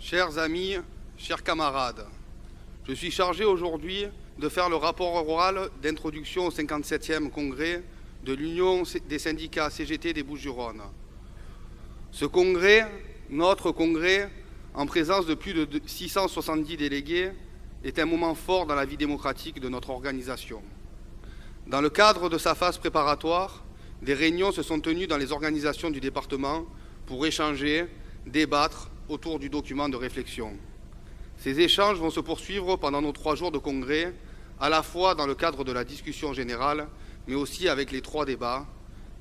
Chers amis, chers camarades, je suis chargé aujourd'hui de faire le rapport oral d'introduction au 57e congrès de l'Union des syndicats CGT des Bouches-du-Rhône. Ce congrès, notre congrès, en présence de plus de 670 délégués, est un moment fort dans la vie démocratique de notre organisation. Dans le cadre de sa phase préparatoire, des réunions se sont tenues dans les organisations du département pour échanger, débattre autour du document de réflexion. Ces échanges vont se poursuivre pendant nos 3 jours de congrès, à la fois dans le cadre de la discussion générale, mais aussi avec les 3 débats,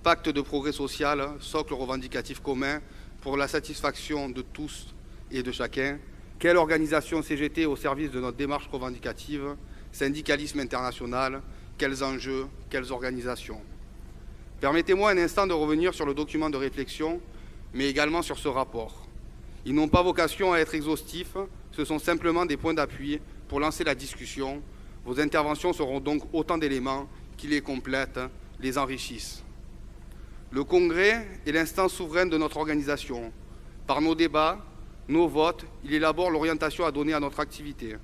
pacte de progrès social, socle revendicatif commun pour la satisfaction de tous et de chacun, quelle organisation CGT au service de notre démarche revendicative, syndicalisme international, quels enjeux, quelles organisations. Permettez-moi un instant de revenir sur le document de réflexion, mais également sur ce rapport. Ils n'ont pas vocation à être exhaustifs, ce sont simplement des points d'appui pour lancer la discussion. Vos interventions seront donc autant d'éléments qui les complètent, les enrichissent. Le Congrès est l'instance souveraine de notre organisation. Par nos débats, nos votes, il élabore l'orientation à donner à notre activité.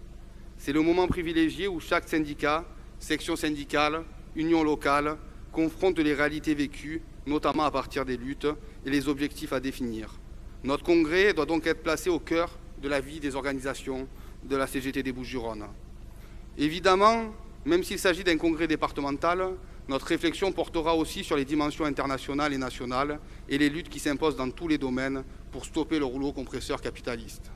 C'est le moment privilégié où chaque syndicat, section syndicale, union locale, confronte les réalités vécues, notamment à partir des luttes et les objectifs à définir. Notre congrès doit donc être placé au cœur de la vie des organisations de la CGT des Bouches-du-Rhône. Évidemment, même s'il s'agit d'un congrès départemental, notre réflexion portera aussi sur les dimensions internationales et nationales et les luttes qui s'imposent dans tous les domaines pour stopper le rouleau compresseur capitaliste.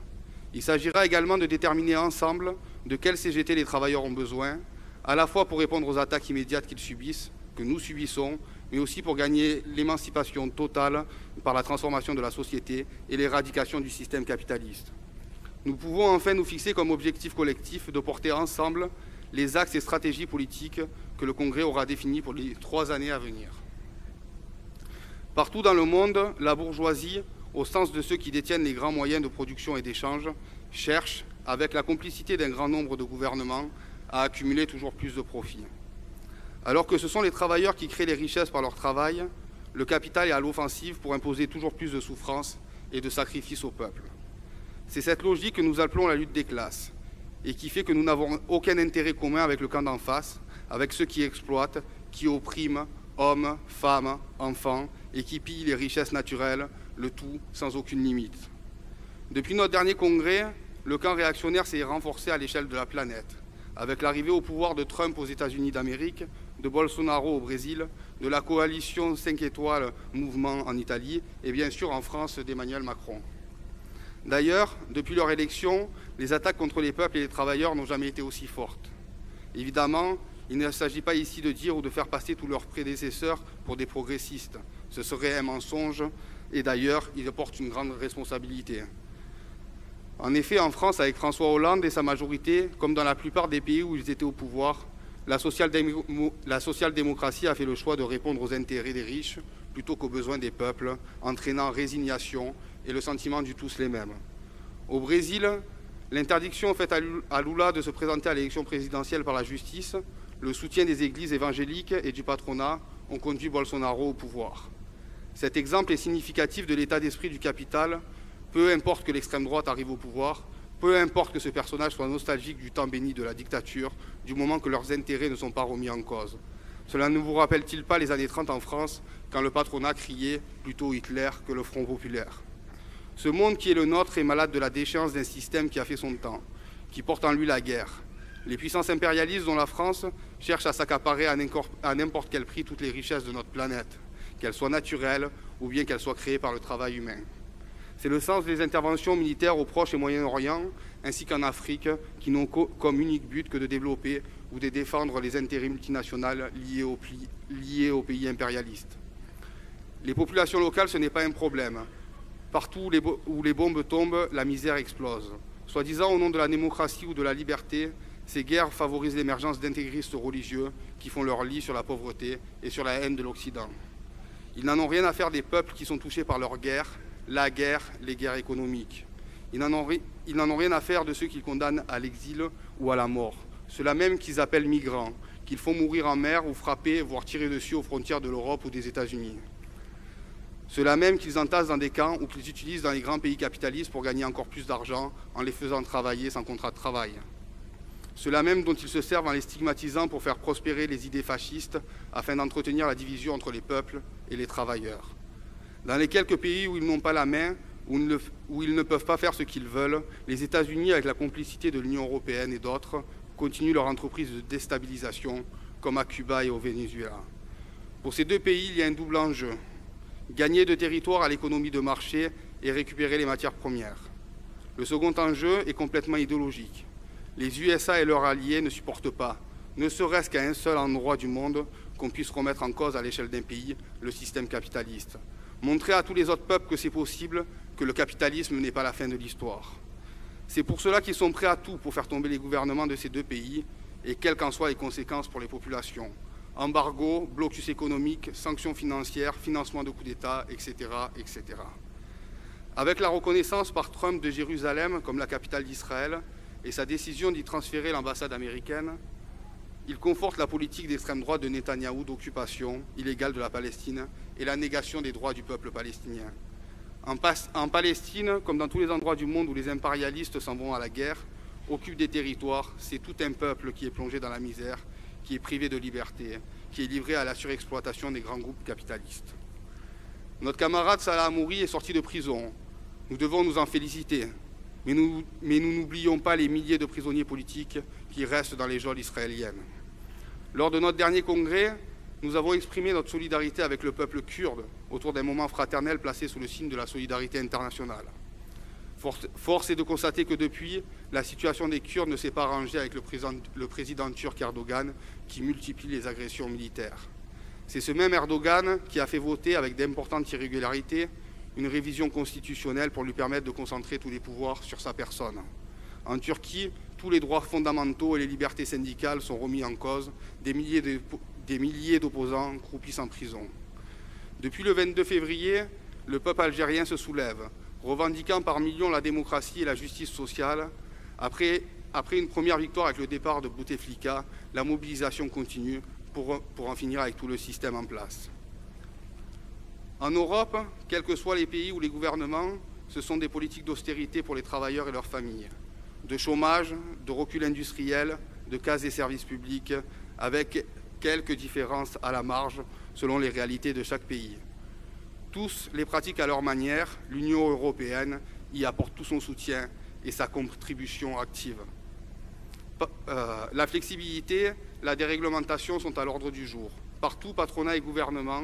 Il s'agira également de déterminer ensemble de quelle CGT les travailleurs ont besoin, à la fois pour répondre aux attaques immédiates qu'ils subissent, que nous subissons, mais aussi pour gagner l'émancipation totale par la transformation de la société et l'éradication du système capitaliste. Nous pouvons enfin nous fixer comme objectif collectif de porter ensemble les axes et stratégies politiques que le Congrès aura définis pour les 3 années à venir. Partout dans le monde, la bourgeoisie, au sens de ceux qui détiennent les grands moyens de production et d'échange, cherche, avec la complicité d'un grand nombre de gouvernements, à accumuler toujours plus de profits. Alors que ce sont les travailleurs qui créent les richesses par leur travail, le capital est à l'offensive pour imposer toujours plus de souffrances et de sacrifices au peuple. C'est cette logique que nous appelons la lutte des classes et qui fait que nous n'avons aucun intérêt commun avec le camp d'en face, avec ceux qui exploitent, qui oppriment hommes, femmes, enfants et qui pillent les richesses naturelles, le tout sans aucune limite. Depuis notre dernier congrès, le camp réactionnaire s'est renforcé à l'échelle de la planète, avec l'arrivée au pouvoir de Trump aux États-Unis d'Amérique, de Bolsonaro au Brésil, de la coalition 5 étoiles mouvement en Italie et bien sûr en France d'Emmanuel Macron. D'ailleurs, depuis leur élection, les attaques contre les peuples et les travailleurs n'ont jamais été aussi fortes. Évidemment, il ne s'agit pas ici de dire ou de faire passer tous leurs prédécesseurs pour des progressistes. Ce serait un mensonge et d'ailleurs, ils portent une grande responsabilité. En effet, en France, avec François Hollande et sa majorité, comme dans la plupart des pays où ils étaient au pouvoir, la social-démocratie a fait le choix de répondre aux intérêts des riches plutôt qu'aux besoins des peuples, entraînant résignation et le sentiment du tous les mêmes. Au Brésil, l'interdiction faite à Lula de se présenter à l'élection présidentielle par la justice, le soutien des églises évangéliques et du patronat ont conduit Bolsonaro au pouvoir. Cet exemple est significatif de l'état d'esprit du capital. Peu importe que l'extrême droite arrive au pouvoir, peu importe que ce personnage soit nostalgique du temps béni de la dictature, du moment que leurs intérêts ne sont pas remis en cause. Cela ne vous rappelle-t-il pas les années 30 en France, quand le patronat criait plutôt Hitler que le Front populaire? Ce monde qui est le nôtre est malade de la déchéance d'un système qui a fait son temps, qui porte en lui la guerre. Les puissances impérialistes dont la France cherchent à s'accaparer à n'importe quel prix toutes les richesses de notre planète, qu'elles soient naturelles ou bien qu'elles soient créées par le travail humain. C'est le sens des interventions militaires au Proche et Moyen-Orient, ainsi qu'en Afrique, qui n'ont comme unique but que de développer ou de défendre les intérêts multinationaux liés aux pays impérialistes. Les populations locales, ce n'est pas un problème. Partout où les bombes tombent, la misère explose. Soi-disant au nom de la démocratie ou de la liberté, ces guerres favorisent l'émergence d'intégristes religieux qui font leur lit sur la pauvreté et sur la haine de l'Occident. Ils n'en ont rien à faire des peuples qui sont touchés par leur guerre, la guerre, les guerres économiques. Ils n'en ont rien à faire de ceux qu'ils condamnent à l'exil ou à la mort, ceux-là même qu'ils appellent migrants, qu'ils font mourir en mer ou frapper, voire tirer dessus aux frontières de l'Europe ou des États-Unis. Ceux-là même qu'ils entassent dans des camps ou qu'ils utilisent dans les grands pays capitalistes pour gagner encore plus d'argent en les faisant travailler sans contrat de travail. Ceux-là même dont ils se servent en les stigmatisant pour faire prospérer les idées fascistes afin d'entretenir la division entre les peuples et les travailleurs. Dans les quelques pays où ils n'ont pas la main, où ils ne peuvent pas faire ce qu'ils veulent, les États-Unis, avec la complicité de l'Union européenne et d'autres, continuent leur entreprise de déstabilisation, comme à Cuba et au Venezuela. Pour ces deux pays, il y a un double enjeu: gagner de territoire à l'économie de marché et récupérer les matières premières. Le second enjeu est complètement idéologique. Les USA et leurs alliés ne supportent pas, ne serait-ce qu'à un seul endroit du monde, qu'on puisse remettre en cause à l'échelle d'un pays le système capitaliste. Montrer à tous les autres peuples que c'est possible, que le capitalisme n'est pas la fin de l'histoire. C'est pour cela qu'ils sont prêts à tout pour faire tomber les gouvernements de ces deux pays, et quelles qu'en soient les conséquences pour les populations. Embargo, blocus économique, sanctions financières, financement de coups d'État, etc., etc. Avec la reconnaissance par Trump de Jérusalem comme la capitale d'Israël et sa décision d'y transférer l'ambassade américaine, il conforte la politique d'extrême droite de Netanyahou d'occupation illégale de la Palestine et la négation des droits du peuple palestinien. En Palestine, comme dans tous les endroits du monde où les impérialistes s'en vont à la guerre, occupent des territoires, c'est tout un peuple qui est plongé dans la misère, qui est privé de liberté, qui est livré à la surexploitation des grands groupes capitalistes. Notre camarade Salah Hamouri est sorti de prison. Nous devons nous en féliciter. Mais nous n'oublions pas les milliers de prisonniers politiques qui restent dans les geôles israéliennes. Lors de notre dernier congrès, nous avons exprimé notre solidarité avec le peuple kurde autour d'un moment fraternel placé sous le signe de la solidarité internationale. Force est de constater que depuis, la situation des Kurdes ne s'est pas arrangée avec le président turc Erdogan qui multiplie les agressions militaires. C'est ce même Erdogan qui a fait voter avec d'importantes irrégularités une révision constitutionnelle pour lui permettre de concentrer tous les pouvoirs sur sa personne. En Turquie, tous les droits fondamentaux et les libertés syndicales sont remis en cause, des milliers d'opposants croupissent en prison. Depuis le 22 février, le peuple algérien se soulève, revendiquant par millions la démocratie et la justice sociale. Après une première victoire avec le départ de Bouteflika, la mobilisation continue pour en finir avec tout le système en place. En Europe, quels que soient les pays ou les gouvernements, ce sont des politiques d'austérité pour les travailleurs et leurs familles, de chômage, de recul industriel, de casse des services publics, avec quelques différences à la marge selon les réalités de chaque pays. Tous les pratiquent à leur manière, l'Union européenne y apporte tout son soutien et sa contribution active. La flexibilité, la déréglementation sont à l'ordre du jour. Partout, patronat et gouvernement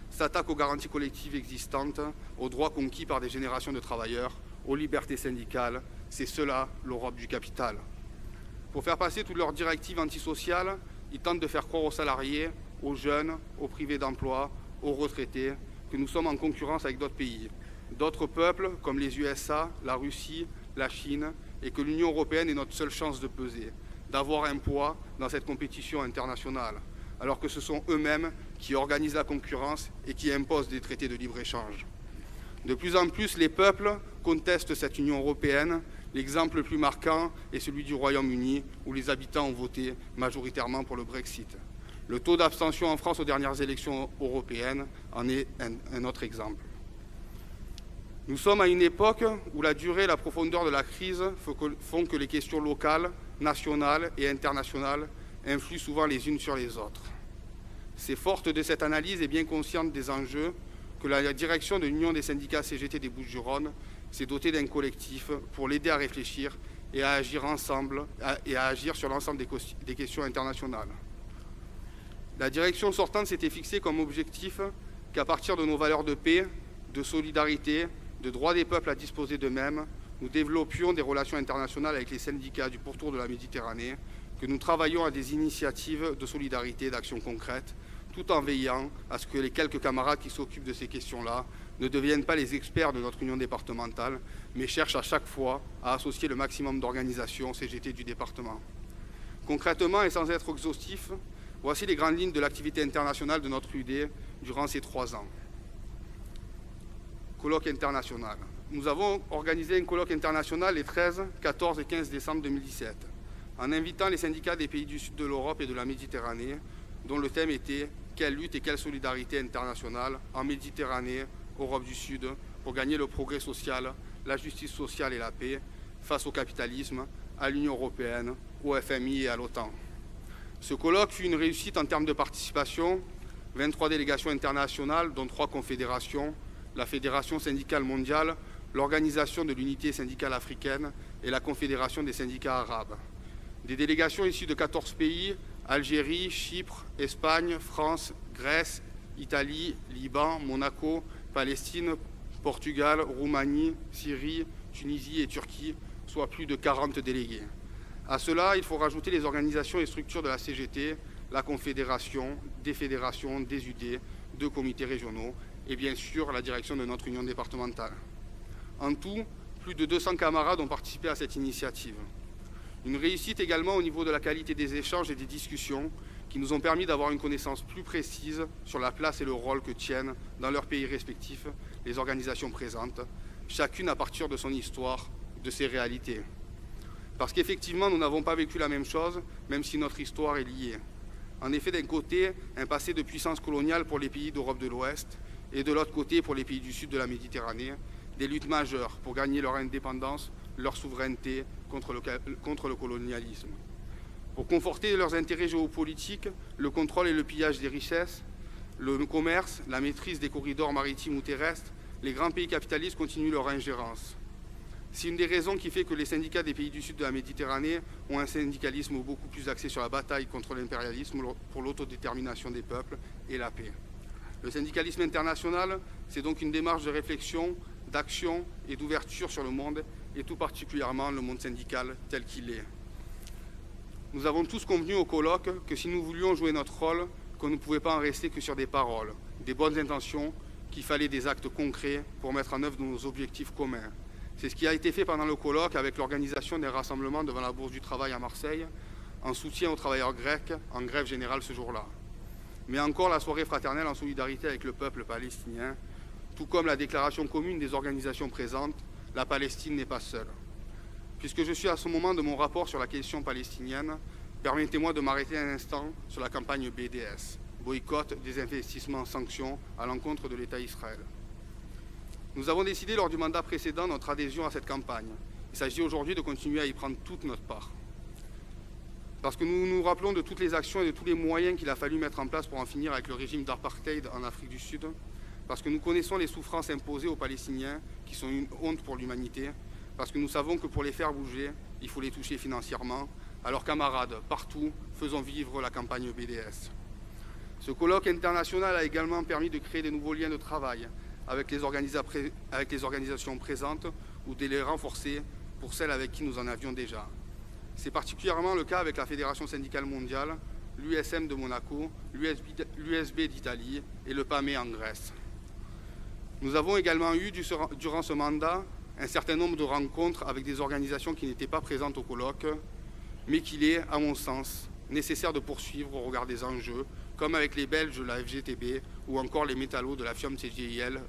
s'attaquent aux garanties collectives existantes, aux droits conquis par des générations de travailleurs, aux libertés syndicales. C'est cela l'Europe du capital. Pour faire passer toutes leurs directives antisociales, ils tentent de faire croire aux salariés, aux jeunes, aux privés d'emploi, aux retraités, que nous sommes en concurrence avec d'autres pays, d'autres peuples comme les USA, la Russie, la Chine, et que l'Union européenne est notre seule chance de peser, d'avoir un poids dans cette compétition internationale, alors que ce sont eux-mêmes qui organisent la concurrence et qui imposent des traités de libre-échange. De plus en plus, les peuples contestent cette Union européenne. L'exemple le plus marquant est celui du Royaume-Uni, où les habitants ont voté majoritairement pour le Brexit. Le taux d'abstention en France aux dernières élections européennes en est un autre exemple. Nous sommes à une époque où la durée et la profondeur de la crise font que les questions locales, nationales et internationales influent souvent les unes sur les autres. C'est forte de cette analyse et bien consciente des enjeux que la direction de l'Union des syndicats CGT des Bouches-du-Rhône s'est dotée d'un collectif pour l'aider à réfléchir et à agir ensemble et à agir sur l'ensemble des questions internationales. La direction sortante s'était fixée comme objectif qu'à partir de nos valeurs de paix, de solidarité, de droit des peuples à disposer d'eux-mêmes, nous développions des relations internationales avec les syndicats du pourtour de la Méditerranée, que nous travaillions à des initiatives de solidarité et d'action concrète, tout en veillant à ce que les quelques camarades qui s'occupent de ces questions-là ne deviennent pas les experts de notre union départementale, mais cherchent à chaque fois à associer le maximum d'organisations CGT du département. Concrètement et sans être exhaustif, voici les grandes lignes de l'activité internationale de notre UD durant ces 3 ans. Colloque international. Nous avons organisé un colloque international les 13, 14 et 15 décembre 2017, en invitant les syndicats des pays du sud de l'Europe et de la Méditerranée, dont le thème était « Quelle lutte et quelle solidarité internationale en Méditerranée, Europe du Sud, pour gagner le progrès social, la justice sociale et la paix face au capitalisme, à l'Union européenne, au FMI et à l'OTAN. Ce colloque fut une réussite en termes de participation. 23 délégations internationales, dont 3 confédérations, la Fédération syndicale mondiale, l'Organisation de l'unité syndicale africaine et la Confédération des syndicats arabes. Des délégations issues de 14 pays, Algérie, Chypre, Espagne, France, Grèce, Italie, Liban, Monaco, Palestine, Portugal, Roumanie, Syrie, Tunisie et Turquie, soit plus de 40 délégués. À cela, il faut rajouter les organisations et structures de la CGT, la Confédération, des fédérations, des UD, 2 comités régionaux et bien sûr la direction de notre union départementale. En tout, plus de 200 camarades ont participé à cette initiative. Une réussite également au niveau de la qualité des échanges et des discussions qui nous ont permis d'avoir une connaissance plus précise sur la place et le rôle que tiennent dans leurs pays respectifs les organisations présentes, chacune à partir de son histoire, de ses réalités. Parce qu'effectivement, nous n'avons pas vécu la même chose, même si notre histoire est liée. En effet, d'un côté, un passé de puissance coloniale pour les pays d'Europe de l'Ouest, et de l'autre côté, pour les pays du sud de la Méditerranée, des luttes majeures pour gagner leur indépendance, leur souveraineté contre le colonialisme. Pour conforter leurs intérêts géopolitiques, le contrôle et le pillage des richesses, le commerce, la maîtrise des corridors maritimes ou terrestres, les grands pays capitalistes continuent leur ingérence. C'est une des raisons qui fait que les syndicats des pays du sud de la Méditerranée ont un syndicalisme beaucoup plus axé sur la bataille contre l'impérialisme, pour l'autodétermination des peuples et la paix. Le syndicalisme international, c'est donc une démarche de réflexion, d'action et d'ouverture sur le monde, et tout particulièrement le monde syndical tel qu'il est. Nous avons tous convenu au colloque que si nous voulions jouer notre rôle, qu'on ne pouvait pas en rester que sur des paroles, des bonnes intentions, qu'il fallait des actes concrets pour mettre en œuvre nos objectifs communs. C'est ce qui a été fait pendant le colloque avec l'organisation des rassemblements devant la Bourse du Travail à Marseille, en soutien aux travailleurs grecs en grève générale ce jour-là. Mais encore la soirée fraternelle en solidarité avec le peuple palestinien, tout comme la déclaration commune des organisations présentes, la Palestine n'est pas seule. Puisque je suis à ce moment de mon rapport sur la question palestinienne, permettez-moi de m'arrêter un instant sur la campagne BDS, boycott, désinvestissement, sanctions à l'encontre de l'État d'Israël. Nous avons décidé lors du mandat précédent notre adhésion à cette campagne. Il s'agit aujourd'hui de continuer à y prendre toute notre part. Parce que nous nous rappelons de toutes les actions et de tous les moyens qu'il a fallu mettre en place pour en finir avec le régime d'apartheid en Afrique du Sud, parce que nous connaissons les souffrances imposées aux Palestiniens, qui sont une honte pour l'humanité, parce que nous savons que pour les faire bouger, il faut les toucher financièrement. Alors camarades, partout, faisons vivre la campagne BDS. Ce colloque international a également permis de créer de nouveaux liens de travail avec les organisations présentes ou de les renforcer pour celles avec qui nous en avions déjà. C'est particulièrement le cas avec la Fédération syndicale mondiale, l'USM de Monaco, l'USB d'Italie et le PAME en Grèce. Nous avons également eu, durant ce mandat, un certain nombre de rencontres avec des organisations qui n'étaient pas présentes au colloque, mais qu'il est, à mon sens, nécessaire de poursuivre au regard des enjeux, comme avec les Belges de la FGTB ou encore les métallos de la FIOM CGIL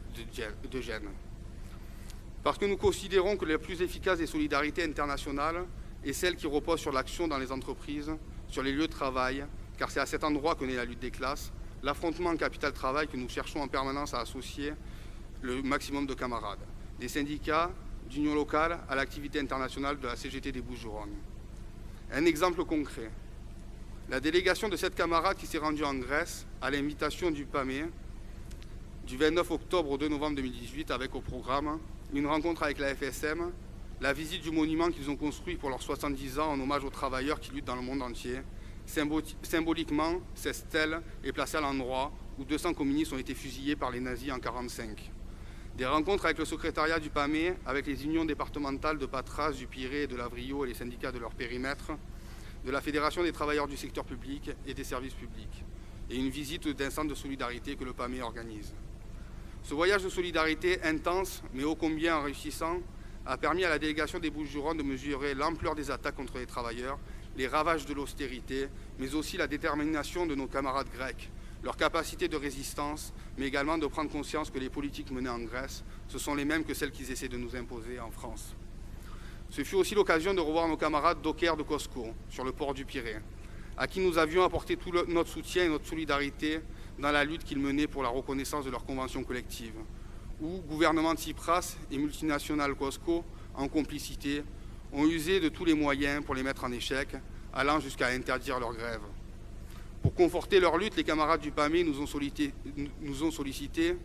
de Gênes. Parce que nous considérons que la plus efficace des solidarités internationales est celle qui repose sur l'action dans les entreprises, sur les lieux de travail, car c'est à cet endroit que naît la lutte des classes, l'affrontement capital-travail que nous cherchons en permanence à associer le maximum de camarades, des syndicats, d'unions locales à l'activité internationale de la CGT des Bouches-du-Rhône. Un exemple concret. La délégation de 7 camarades qui s'est rendue en Grèce à l'invitation du PAME du 29 octobre au 2 novembre 2018 avec au programme une rencontre avec la FSM, la visite du monument qu'ils ont construit pour leurs 70 ans en hommage aux travailleurs qui luttent dans le monde entier. Symboliquement, cette stèle est placée à l'endroit où 200 communistes ont été fusillés par les nazis en 1945. Des rencontres avec le secrétariat du PAME, avec les unions départementales de Patras, du Pirée et de l'Avrio et les syndicats de leur périmètre, de la Fédération des travailleurs du secteur public et des services publics, et une visite d'un centre de solidarité que le PAME organise. Ce voyage de solidarité intense, mais ô combien enrichissant, a permis à la délégation des Bouches-du-Rhône de mesurer l'ampleur des attaques contre les travailleurs, les ravages de l'austérité, mais aussi la détermination de nos camarades grecs, leur capacité de résistance, mais également de prendre conscience que les politiques menées en Grèce, ce sont les mêmes que celles qu'ils essaient de nous imposer en France. Ce fut aussi l'occasion de revoir nos camarades dockers de Cosco, sur le port du Pirée, à qui nous avions apporté tout notre soutien et notre solidarité dans la lutte qu'ils menaient pour la reconnaissance de leur convention collective, où gouvernement Tsipras et multinationales Costco, en complicité, ont usé de tous les moyens pour les mettre en échec, allant jusqu'à interdire leur grève. Pour conforter leur lutte, les camarades du PAME nous ont sollicité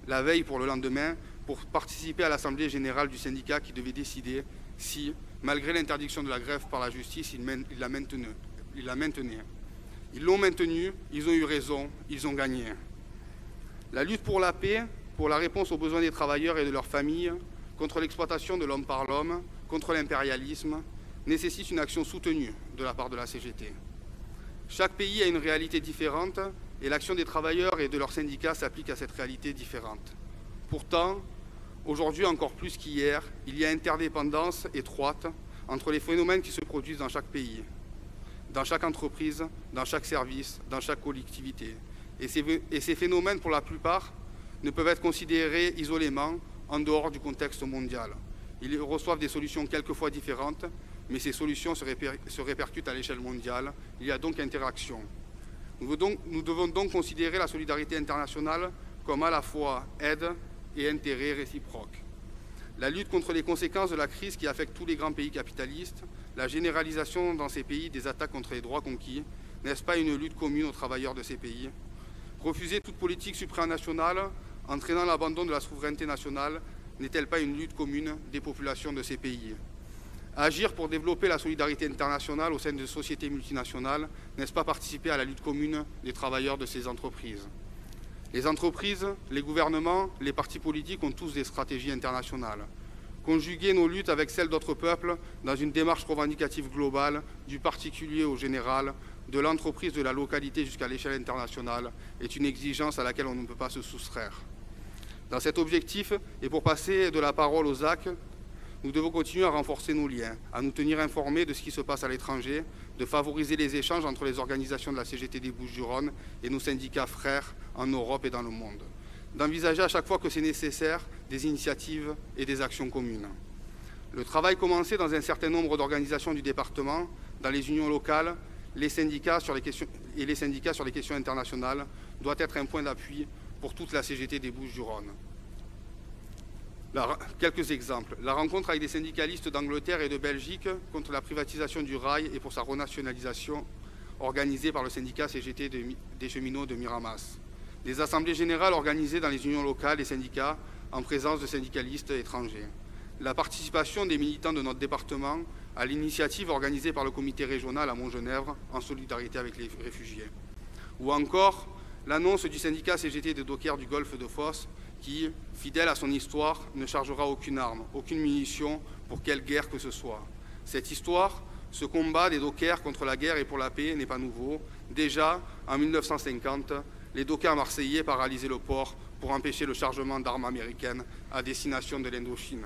la veille pour le lendemain pour participer à l'Assemblée générale du syndicat qui devait décider si, malgré l'interdiction de la grève par la justice, ils la maintenaient. Ils l'ont maintenue, ils ont eu raison, ils ont gagné. La lutte pour la paix, pour la réponse aux besoins des travailleurs et de leurs familles, contre l'exploitation de l'homme par l'homme, contre l'impérialisme, nécessite une action soutenue de la part de la CGT. Chaque pays a une réalité différente et l'action des travailleurs et de leurs syndicats s'applique à cette réalité différente. Pourtant, aujourd'hui encore plus qu'hier, il y a interdépendance étroite entre les phénomènes qui se produisent dans chaque pays, dans chaque entreprise, dans chaque service, dans chaque collectivité. Et ces phénomènes, pour la plupart, ne peuvent être considérés isolément en dehors du contexte mondial. Ils reçoivent des solutions quelquefois différentes, mais ces solutions se répercutent à l'échelle mondiale. Il y a donc interaction. Nous devons donc considérer la solidarité internationale comme à la fois aide et intérêt réciproque. La lutte contre les conséquences de la crise qui affecte tous les grands pays capitalistes, la généralisation dans ces pays des attaques contre les droits conquis, n'est-ce pas une lutte commune aux travailleurs de ces pays? Refuser toute politique supranationale entraînant l'abandon de la souveraineté nationale n'est-elle pas une lutte commune des populations de ces pays? Agir pour développer la solidarité internationale au sein de sociétés multinationales, n'est-ce pas participer à la lutte commune des travailleurs de ces entreprises? Les entreprises, les gouvernements, les partis politiques ont tous des stratégies internationales. Conjuguer nos luttes avec celles d'autres peuples dans une démarche revendicative globale, du particulier au général, de l'entreprise de la localité jusqu'à l'échelle internationale, est une exigence à laquelle on ne peut pas se soustraire. Dans cet objectif, et pour passer de la parole aux actes, nous devons continuer à renforcer nos liens, à nous tenir informés de ce qui se passe à l'étranger, de favoriser les échanges entre les organisations de la CGT des Bouches-du-Rhône et nos syndicats frères en Europe et dans le monde, d'envisager à chaque fois que c'est nécessaire des initiatives et des actions communes. Le travail commencé dans un certain nombre d'organisations du département, dans les unions locales, les syndicats sur les questions internationales, doit être un point d'appui pour toute la CGT des Bouches-du-Rhône. Quelques exemples. La rencontre avec des syndicalistes d'Angleterre et de Belgique contre la privatisation du rail et pour sa renationalisation, organisée par le syndicat CGT des cheminots de Miramas. Des assemblées générales organisées dans les unions locales et syndicats en présence de syndicalistes étrangers. La participation des militants de notre département à l'initiative organisée par le comité régional à Montgenèvre en solidarité avec les réfugiés. Ou encore l'annonce du syndicat CGT des dockers du golfe de Fos qui, fidèle à son histoire, ne chargera aucune arme, aucune munition pour quelle guerre que ce soit. Cette histoire, ce combat des dockers contre la guerre et pour la paix n'est pas nouveau. Déjà, en 1950, les dockers marseillais paralysaient le port pour empêcher le chargement d'armes américaines à destination de l'Indochine.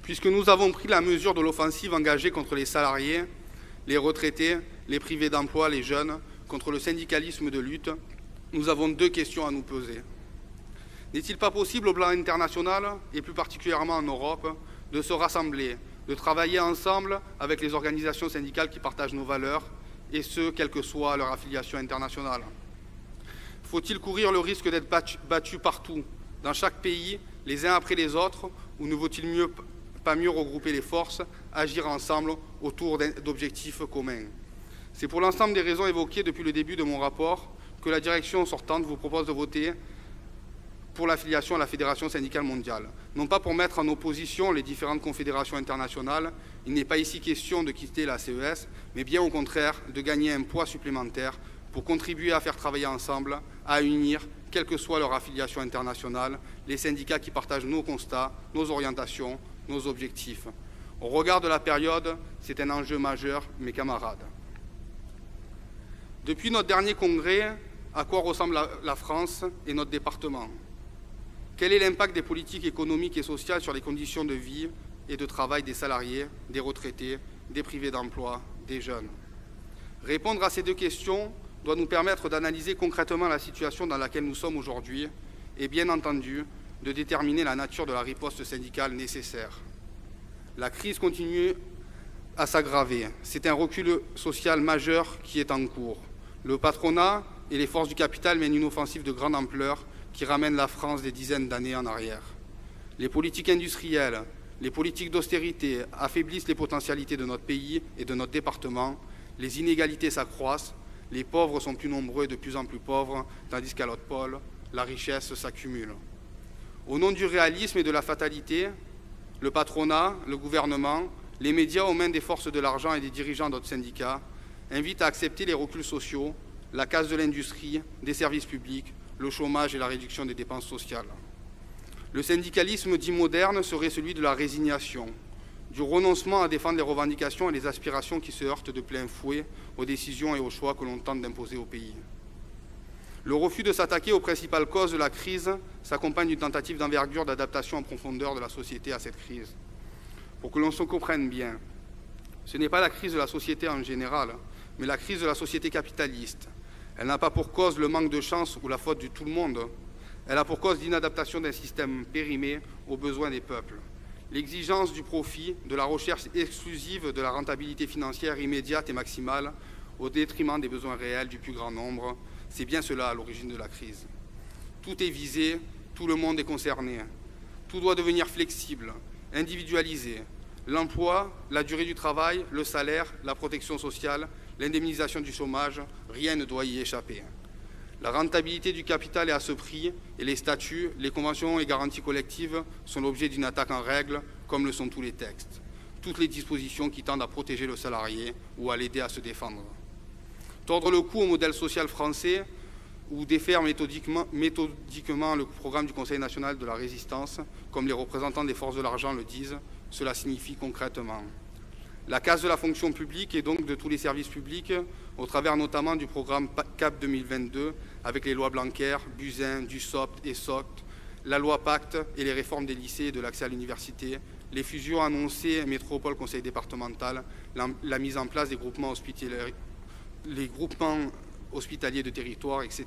Puisque nous avons pris la mesure de l'offensive engagée contre les salariés, les retraités, les privés d'emploi, les jeunes, contre le syndicalisme de lutte, nous avons deux questions à nous poser. N'est-il pas possible au plan international, et plus particulièrement en Europe, de se rassembler, de travailler ensemble avec les organisations syndicales qui partagent nos valeurs, et ce, quelle que soit leur affiliation internationale? Faut-il courir le risque d'être battus partout, dans chaque pays, les uns après les autres, ou ne vaut-il pas mieux regrouper les forces, agir ensemble autour d'objectifs communs? C'est pour l'ensemble des raisons évoquées depuis le début de mon rapport que la direction sortante vous propose de voter pour l'affiliation à la Fédération syndicale mondiale. Non pas pour mettre en opposition les différentes confédérations internationales, il n'est pas ici question de quitter la CES, mais bien au contraire de gagner un poids supplémentaire pour contribuer à faire travailler ensemble, à unir, quelle que soit leur affiliation internationale, les syndicats qui partagent nos constats, nos orientations, nos objectifs. Au regard de la période, c'est un enjeu majeur, mes camarades. Depuis notre dernier congrès, à quoi ressemble la France et notre département? Quel est l'impact des politiques économiques et sociales sur les conditions de vie et de travail des salariés, des retraités, des privés d'emploi, des jeunes? Répondre à ces deux questions doit nous permettre d'analyser concrètement la situation dans laquelle nous sommes aujourd'hui et, bien entendu, de déterminer la nature de la riposte syndicale nécessaire. La crise continue à s'aggraver. C'est un recul social majeur qui est en cours. Le patronat et les forces du capital mènent une offensive de grande ampleur qui ramène la France des dizaines d'années en arrière. Les politiques industrielles, les politiques d'austérité affaiblissent les potentialités de notre pays et de notre département. Les inégalités s'accroissent, les pauvres sont plus nombreux et de plus en plus pauvres, tandis qu'à l'autre pôle, la richesse s'accumule. Au nom du réalisme et de la fatalité, le patronat, le gouvernement, les médias aux mains des forces de l'argent et des dirigeants d'autres syndicats invitent à accepter les reculs sociaux, la casse de l'industrie, des services publics, le chômage et la réduction des dépenses sociales. Le syndicalisme dit moderne serait celui de la résignation, du renoncement à défendre les revendications et les aspirations qui se heurtent de plein fouet aux décisions et aux choix que l'on tente d'imposer au pays. Le refus de s'attaquer aux principales causes de la crise s'accompagne d'une tentative d'envergure d'adaptation en profondeur de la société à cette crise. Pour que l'on se comprenne bien, ce n'est pas la crise de la société en général, mais la crise de la société capitaliste. Elle n'a pas pour cause le manque de chance ou la faute de tout le monde. Elle a pour cause l'inadaptation d'un système périmé aux besoins des peuples. L'exigence du profit, de la recherche exclusive de la rentabilité financière immédiate et maximale, au détriment des besoins réels du plus grand nombre, c'est bien cela à l'origine de la crise. Tout est visé, tout le monde est concerné. Tout doit devenir flexible, individualisé. L'emploi, la durée du travail, le salaire, la protection sociale, l'indemnisation du chômage, rien ne doit y échapper. La rentabilité du capital est à ce prix et les statuts, les conventions et garanties collectives sont l'objet d'une attaque en règle, comme le sont tous les textes, toutes les dispositions qui tendent à protéger le salarié ou à l'aider à se défendre. Tordre le cou au modèle social français ou défaire méthodiquement le programme du Conseil national de la résistance, comme les représentants des forces de l'argent le disent, cela signifie concrètement la casse de la fonction publique et donc de tous les services publics, au travers notamment du programme CAP 2022, avec les lois Blanquer, Buzyn, Dussopt et Soct, la loi Pacte et les réformes des lycées et de l'accès à l'université, les fusions annoncées métropole-conseil départemental, la mise en place des groupements hospitaliers de territoire, etc.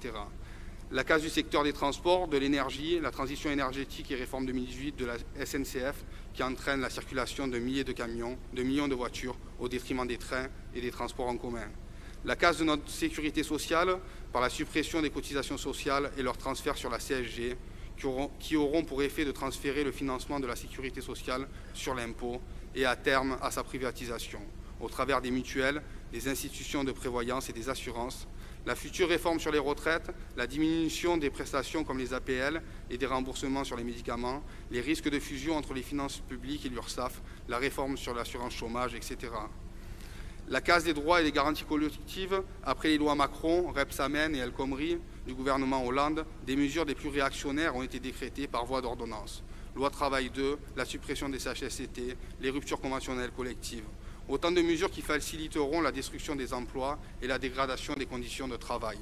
La casse du secteur des transports, de l'énergie, la transition énergétique et réforme 2018 de la SNCF qui entraîne la circulation de milliers de camions, de millions de voitures au détriment des trains et des transports en commun. La casse de notre sécurité sociale par la suppression des cotisations sociales et leur transfert sur la CSG qui auront pour effet de transférer le financement de la sécurité sociale sur l'impôt et à terme à sa privatisation au travers des mutuelles, des institutions de prévoyance et des assurances. La future réforme sur les retraites, la diminution des prestations comme les APL et des remboursements sur les médicaments, les risques de fusion entre les finances publiques et l'URSSAF, la réforme sur l'assurance chômage, etc. La casse des droits et des garanties collectives, après les lois Macron, Rebsamen et El Khomri du gouvernement Hollande, des mesures des plus réactionnaires ont été décrétées par voie d'ordonnance. Loi Travail 2, la suppression des CHSCT, les ruptures conventionnelles collectives. Autant de mesures qui faciliteront la destruction des emplois et la dégradation des conditions de travail.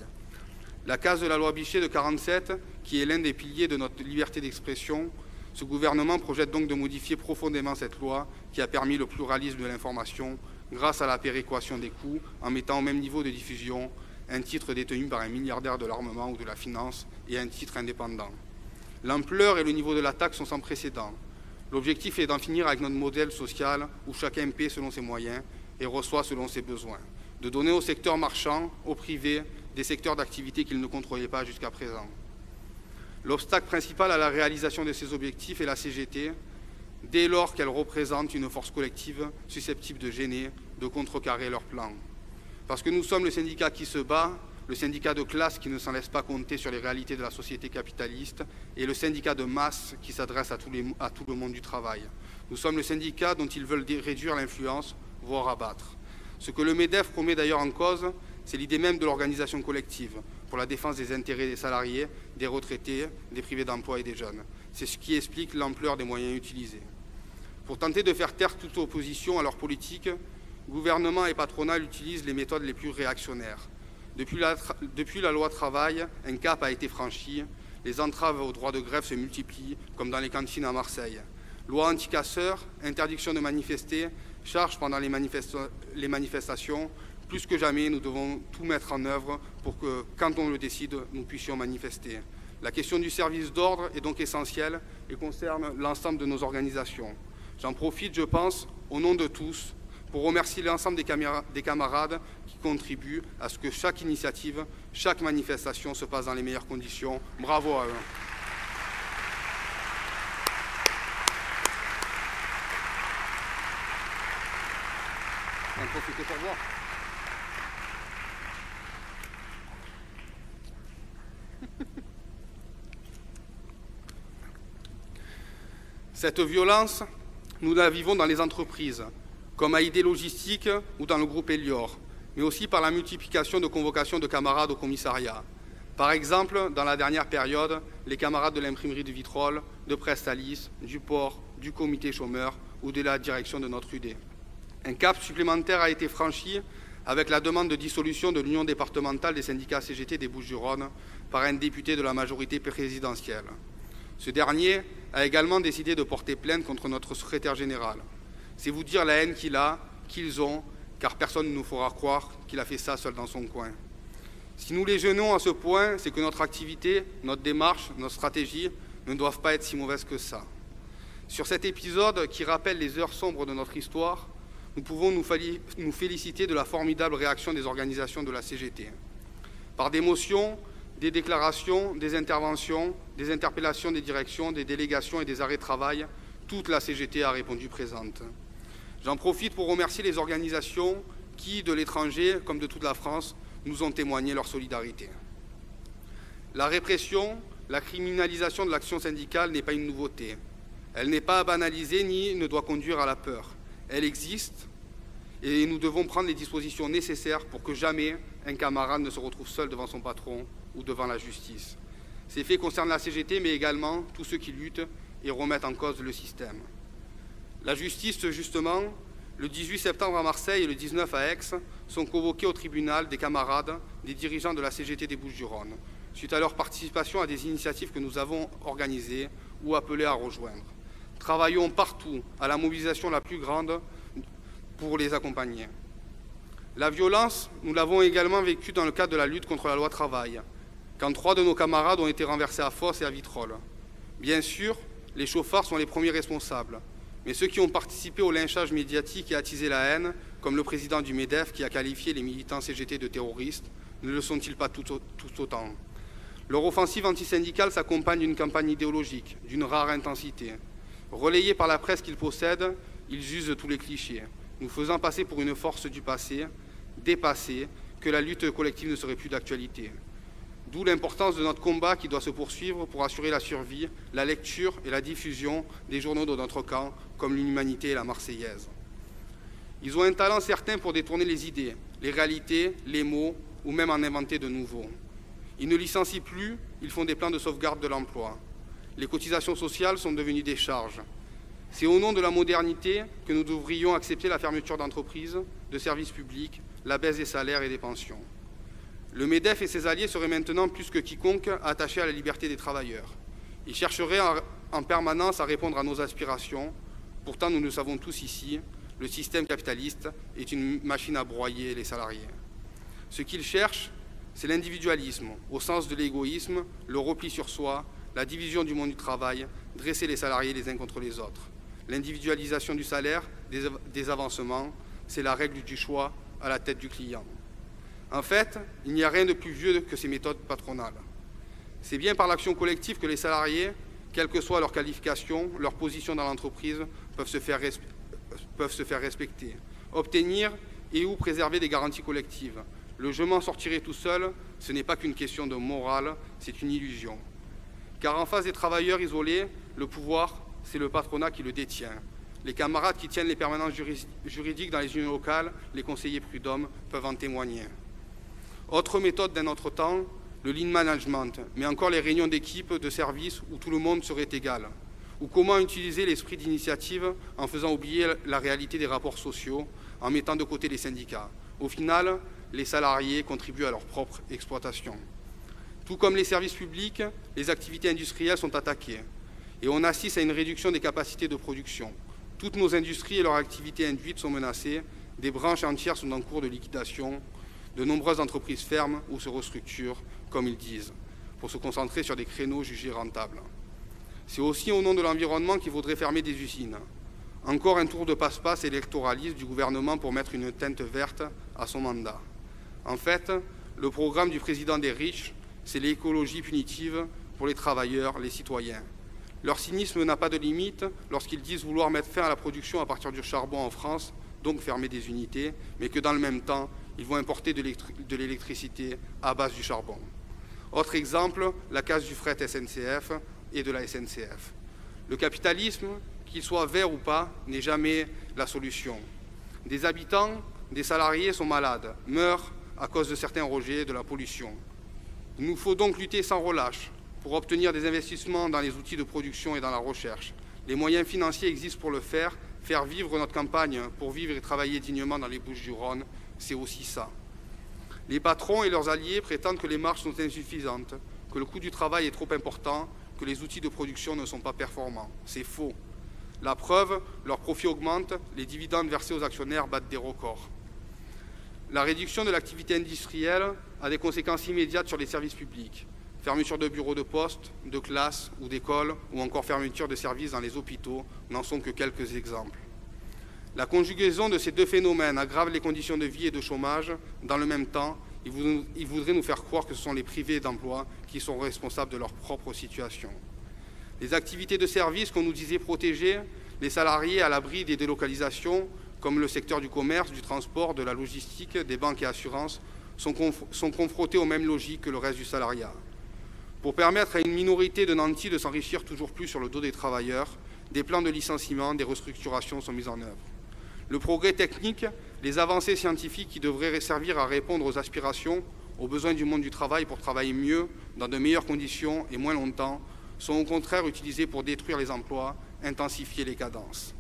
La casse de la loi Bichet de 1947, qui est l'un des piliers de notre liberté d'expression, ce gouvernement projette donc de modifier profondément cette loi qui a permis le pluralisme de l'information grâce à la péréquation des coûts en mettant au même niveau de diffusion un titre détenu par un milliardaire de l'armement ou de la finance et un titre indépendant. L'ampleur et le niveau de la taxe sont sans précédent. L'objectif est d'en finir avec notre modèle social où chacun paie selon ses moyens et reçoit selon ses besoins, de donner au secteur marchand, au privé, des secteurs d'activité qu'il ne contrôlait pas jusqu'à présent. L'obstacle principal à la réalisation de ces objectifs est la CGT, dès lors qu'elle représente une force collective susceptible de gêner, de contrecarrer leurs plans. Parce que nous sommes le syndicat qui se bat, le syndicat de classe qui ne s'en laisse pas compter sur les réalités de la société capitaliste et le syndicat de masse qui s'adresse à tout le monde du travail. Nous sommes le syndicat dont ils veulent réduire l'influence, voire abattre. Ce que le MEDEF promet d'ailleurs en cause, c'est l'idée même de l'organisation collective pour la défense des intérêts des salariés, des retraités, des privés d'emploi et des jeunes. C'est ce qui explique l'ampleur des moyens utilisés. Pour tenter de faire taire toute opposition à leur politique, gouvernement et patronat utilisent les méthodes les plus réactionnaires. Depuis la loi travail, un cap a été franchi. Les entraves au droit de grève se multiplient, comme dans les cantines à Marseille. Loi anti-casseurs, interdiction de manifester, charge pendant les manifestations. Plus que jamais, nous devons tout mettre en œuvre pour que, quand on le décide, nous puissions manifester. La question du service d'ordre est donc essentielle et concerne l'ensemble de nos organisations. J'en profite, je pense, au nom de tous, pour remercier l'ensemble des camarades qui contribuent à ce que chaque initiative, chaque manifestation se passe dans les meilleures conditions. Bravo à eux. On profite pour voir. Cette violence, nous la vivons dans les entreprises, comme à ID Logistique ou dans le groupe Elior, mais aussi par la multiplication de convocations de camarades au commissariat. Par exemple, dans la dernière période, les camarades de l'imprimerie de Vitrolles, de Prestalis, du port, du comité chômeur ou de la direction de notre UD. Un cap supplémentaire a été franchi avec la demande de dissolution de l'Union départementale des syndicats CGT des Bouches-du-Rhône par un député de la majorité présidentielle. Ce dernier a également décidé de porter plainte contre notre secrétaire général. C'est vous dire la haine qu'ils ont, car personne ne nous fera croire qu'il a fait ça seul dans son coin. Si nous les gênons à ce point, c'est que notre activité, notre démarche, notre stratégie ne doivent pas être si mauvaises que ça. Sur cet épisode qui rappelle les heures sombres de notre histoire, nous pouvons nous féliciter de la formidable réaction des organisations de la CGT. Par des motions, des déclarations, des interventions, des interpellations des directions, des délégations et des arrêts de travail, toute la CGT a répondu présente. J'en profite pour remercier les organisations qui, de l'étranger comme de toute la France, nous ont témoigné leur solidarité. La répression, la criminalisation de l'action syndicale n'est pas une nouveauté. Elle n'est pas à banaliser ni ne doit conduire à la peur. Elle existe et nous devons prendre les dispositions nécessaires pour que jamais un camarade ne se retrouve seul devant son patron ou devant la justice. Ces faits concernent la CGT, mais également tous ceux qui luttent et remettent en cause le système. La justice, justement, le 18 septembre à Marseille et le 19 à Aix, sont convoqués au tribunal des camarades, des dirigeants de la CGT des Bouches-du-Rhône, suite à leur participation à des initiatives que nous avons organisées ou appelées à rejoindre. Travaillons partout à la mobilisation la plus grande pour les accompagner. La violence, nous l'avons également vécue dans le cadre de la lutte contre la loi travail, quand 3 de nos camarades ont été renversés à Fos et à Vitrolles. Bien sûr, les chauffards sont les premiers responsables, mais ceux qui ont participé au lynchage médiatique et attisé la haine, comme le président du MEDEF qui a qualifié les militants CGT de terroristes, ne le sont-ils pas tout autant? Leur offensive antisyndicale s'accompagne d'une campagne idéologique, d'une rare intensité. Relayés par la presse qu'ils possèdent, ils usent de tous les clichés, nous faisant passer pour une force du passé, dépassée, que la lutte collective ne serait plus d'actualité. D'où l'importance de notre combat qui doit se poursuivre pour assurer la survie, la lecture et la diffusion des journaux de notre camp, comme l'Humanité et la Marseillaise. Ils ont un talent certain pour détourner les idées, les réalités, les mots, ou même en inventer de nouveaux. Ils ne licencient plus, ils font des plans de sauvegarde de l'emploi. Les cotisations sociales sont devenues des charges. C'est au nom de la modernité que nous devrions accepter la fermeture d'entreprises, de services publics, la baisse des salaires et des pensions. Le MEDEF et ses alliés seraient maintenant plus que quiconque attachés à la liberté des travailleurs. Ils chercheraient en permanence à répondre à nos aspirations. Pourtant, nous le savons tous ici, le système capitaliste est une machine à broyer les salariés. Ce qu'ils cherchent, c'est l'individualisme, au sens de l'égoïsme, le repli sur soi, la division du monde du travail, dresser les salariés les uns contre les autres. L'individualisation du salaire, des avancements, c'est la règle du choix à la tête du client. En fait, il n'y a rien de plus vieux que ces méthodes patronales. C'est bien par l'action collective que les salariés, quelle que soit leur qualification, leur position dans l'entreprise, peuvent se faire respecter, obtenir et ou préserver des garanties collectives. Le « je m'en sortirai tout seul », ce n'est pas qu'une question de morale, c'est une illusion. Car en face des travailleurs isolés, le pouvoir, c'est le patronat qui le détient. Les camarades qui tiennent les permanences juridiques dans les unions locales, les conseillers prud'hommes, peuvent en témoigner. Autre méthode d'un autre temps, le lean management, mais encore les réunions d'équipe, de service où tout le monde serait égal. Ou comment utiliser l'esprit d'initiative en faisant oublier la réalité des rapports sociaux, en mettant de côté les syndicats. Au final, les salariés contribuent à leur propre exploitation. Tout comme les services publics, les activités industrielles sont attaquées. Et on assiste à une réduction des capacités de production. Toutes nos industries et leurs activités induites sont menacées. Des branches entières sont en cours de liquidation. De nombreuses entreprises ferment ou se restructurent, comme ils disent. pour se concentrer sur des créneaux jugés rentables. C'est aussi au nom de l'environnement qu'il faudrait fermer des usines. Encore un tour de passe-passe électoraliste du gouvernement pour mettre une teinte verte à son mandat. En fait, le programme du président des riches, c'est l'écologie punitive pour les travailleurs, les citoyens. Leur cynisme n'a pas de limite lorsqu'ils disent vouloir mettre fin à la production à partir du charbon en France, donc fermer des unités, mais que dans le même temps, ils vont importer de l'électricité à base du charbon. Autre exemple, la casse du fret SNCF et de la SNCF. Le capitalisme, qu'il soit vert ou pas, n'est jamais la solution. Des habitants, des salariés sont malades, meurent à cause de certains rejets, de la pollution. Il nous faut donc lutter sans relâche pour obtenir des investissements dans les outils de production et dans la recherche. Les moyens financiers existent pour le faire vivre notre campagne pour vivre et travailler dignement dans les Bouches-du-Rhône, c'est aussi ça. Les patrons et leurs alliés prétendent que les marges sont insuffisantes, que le coût du travail est trop important, que les outils de production ne sont pas performants. C'est faux. La preuve, leurs profits augmentent, les dividendes versés aux actionnaires battent des records. La réduction de l'activité industrielle a des conséquences immédiates sur les services publics. Fermeture de bureaux de poste, de classes ou d'écoles, ou encore fermeture de services dans les hôpitaux, n'en sont que quelques exemples. La conjugaison de ces deux phénomènes aggrave les conditions de vie et de chômage. Dans le même temps, ils voudraient nous faire croire que ce sont les privés d'emploi qui sont responsables de leur propre situation. Les activités de service qu'on nous disait protéger, les salariés à l'abri des délocalisations, comme le secteur du commerce, du transport, de la logistique, des banques et assurances, sont confrontés aux mêmes logiques que le reste du salariat. Pour permettre à une minorité de nantis de s'enrichir toujours plus sur le dos des travailleurs, des plans de licenciement, des restructurations sont mis en œuvre. Le progrès technique, les avancées scientifiques qui devraient servir à répondre aux aspirations, aux besoins du monde du travail pour travailler mieux, dans de meilleures conditions et moins longtemps, sont au contraire utilisés pour détruire les emplois, intensifier les cadences.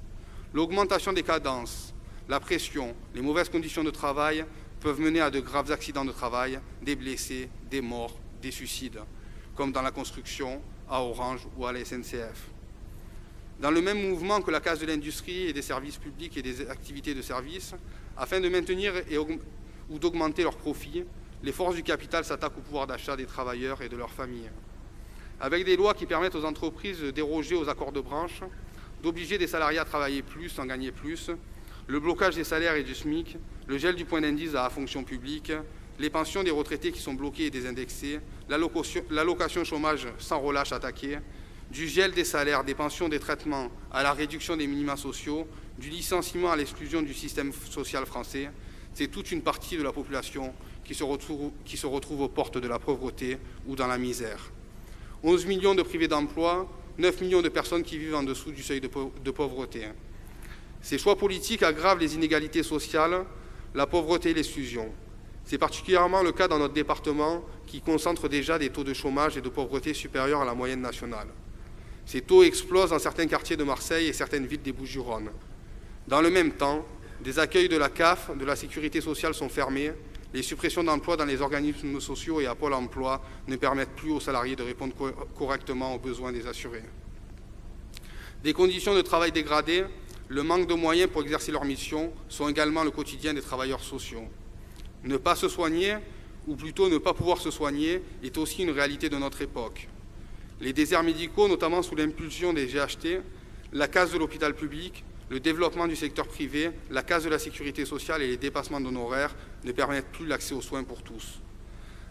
L'augmentation des cadences, la pression, les mauvaises conditions de travail peuvent mener à de graves accidents de travail, des blessés, des morts, des suicides, comme dans la construction, à Orange ou à la SNCF. Dans le même mouvement que la casse de l'industrie et des services publics et des activités de services, afin de maintenir ou d'augmenter leurs profits, les forces du capital s'attaquent au pouvoir d'achat des travailleurs et de leurs familles. Avec des lois qui permettent aux entreprises de déroger aux accords de branche, d'obliger des salariés à travailler plus sans gagner plus, le blocage des salaires et du SMIC, le gel du point d'indice à la fonction publique, les pensions des retraités qui sont bloquées et désindexées, l'allocation chômage sans relâche attaquée, du gel des salaires, des pensions, des traitements à la réduction des minima sociaux, du licenciement à l'exclusion du système social français, c'est toute une partie de la population qui se retrouve aux portes de la pauvreté ou dans la misère. 11 millions de privés d'emploi, 9 millions de personnes qui vivent en dessous du seuil de pauvreté. Ces choix politiques aggravent les inégalités sociales, la pauvreté et l'exclusion. C'est particulièrement le cas dans notre département qui concentre déjà des taux de chômage et de pauvreté supérieurs à la moyenne nationale. Ces taux explosent dans certains quartiers de Marseille et certaines villes des Bouches-du-Rhône. Dans le même temps, des accueils de la CAF, de la sécurité sociale sont fermés, les suppressions d'emplois dans les organismes sociaux et à Pôle emploi ne permettent plus aux salariés de répondre correctement aux besoins des assurés. Des conditions de travail dégradées, le manque de moyens pour exercer leur mission sont également le quotidien des travailleurs sociaux. Ne pas se soigner, ou plutôt ne pas pouvoir se soigner, est aussi une réalité de notre époque. Les déserts médicaux, notamment sous l'impulsion des GHT, la casse de l'hôpital public, le développement du secteur privé, la casse de la sécurité sociale et les dépassements d'honoraires ne permettent plus l'accès aux soins pour tous.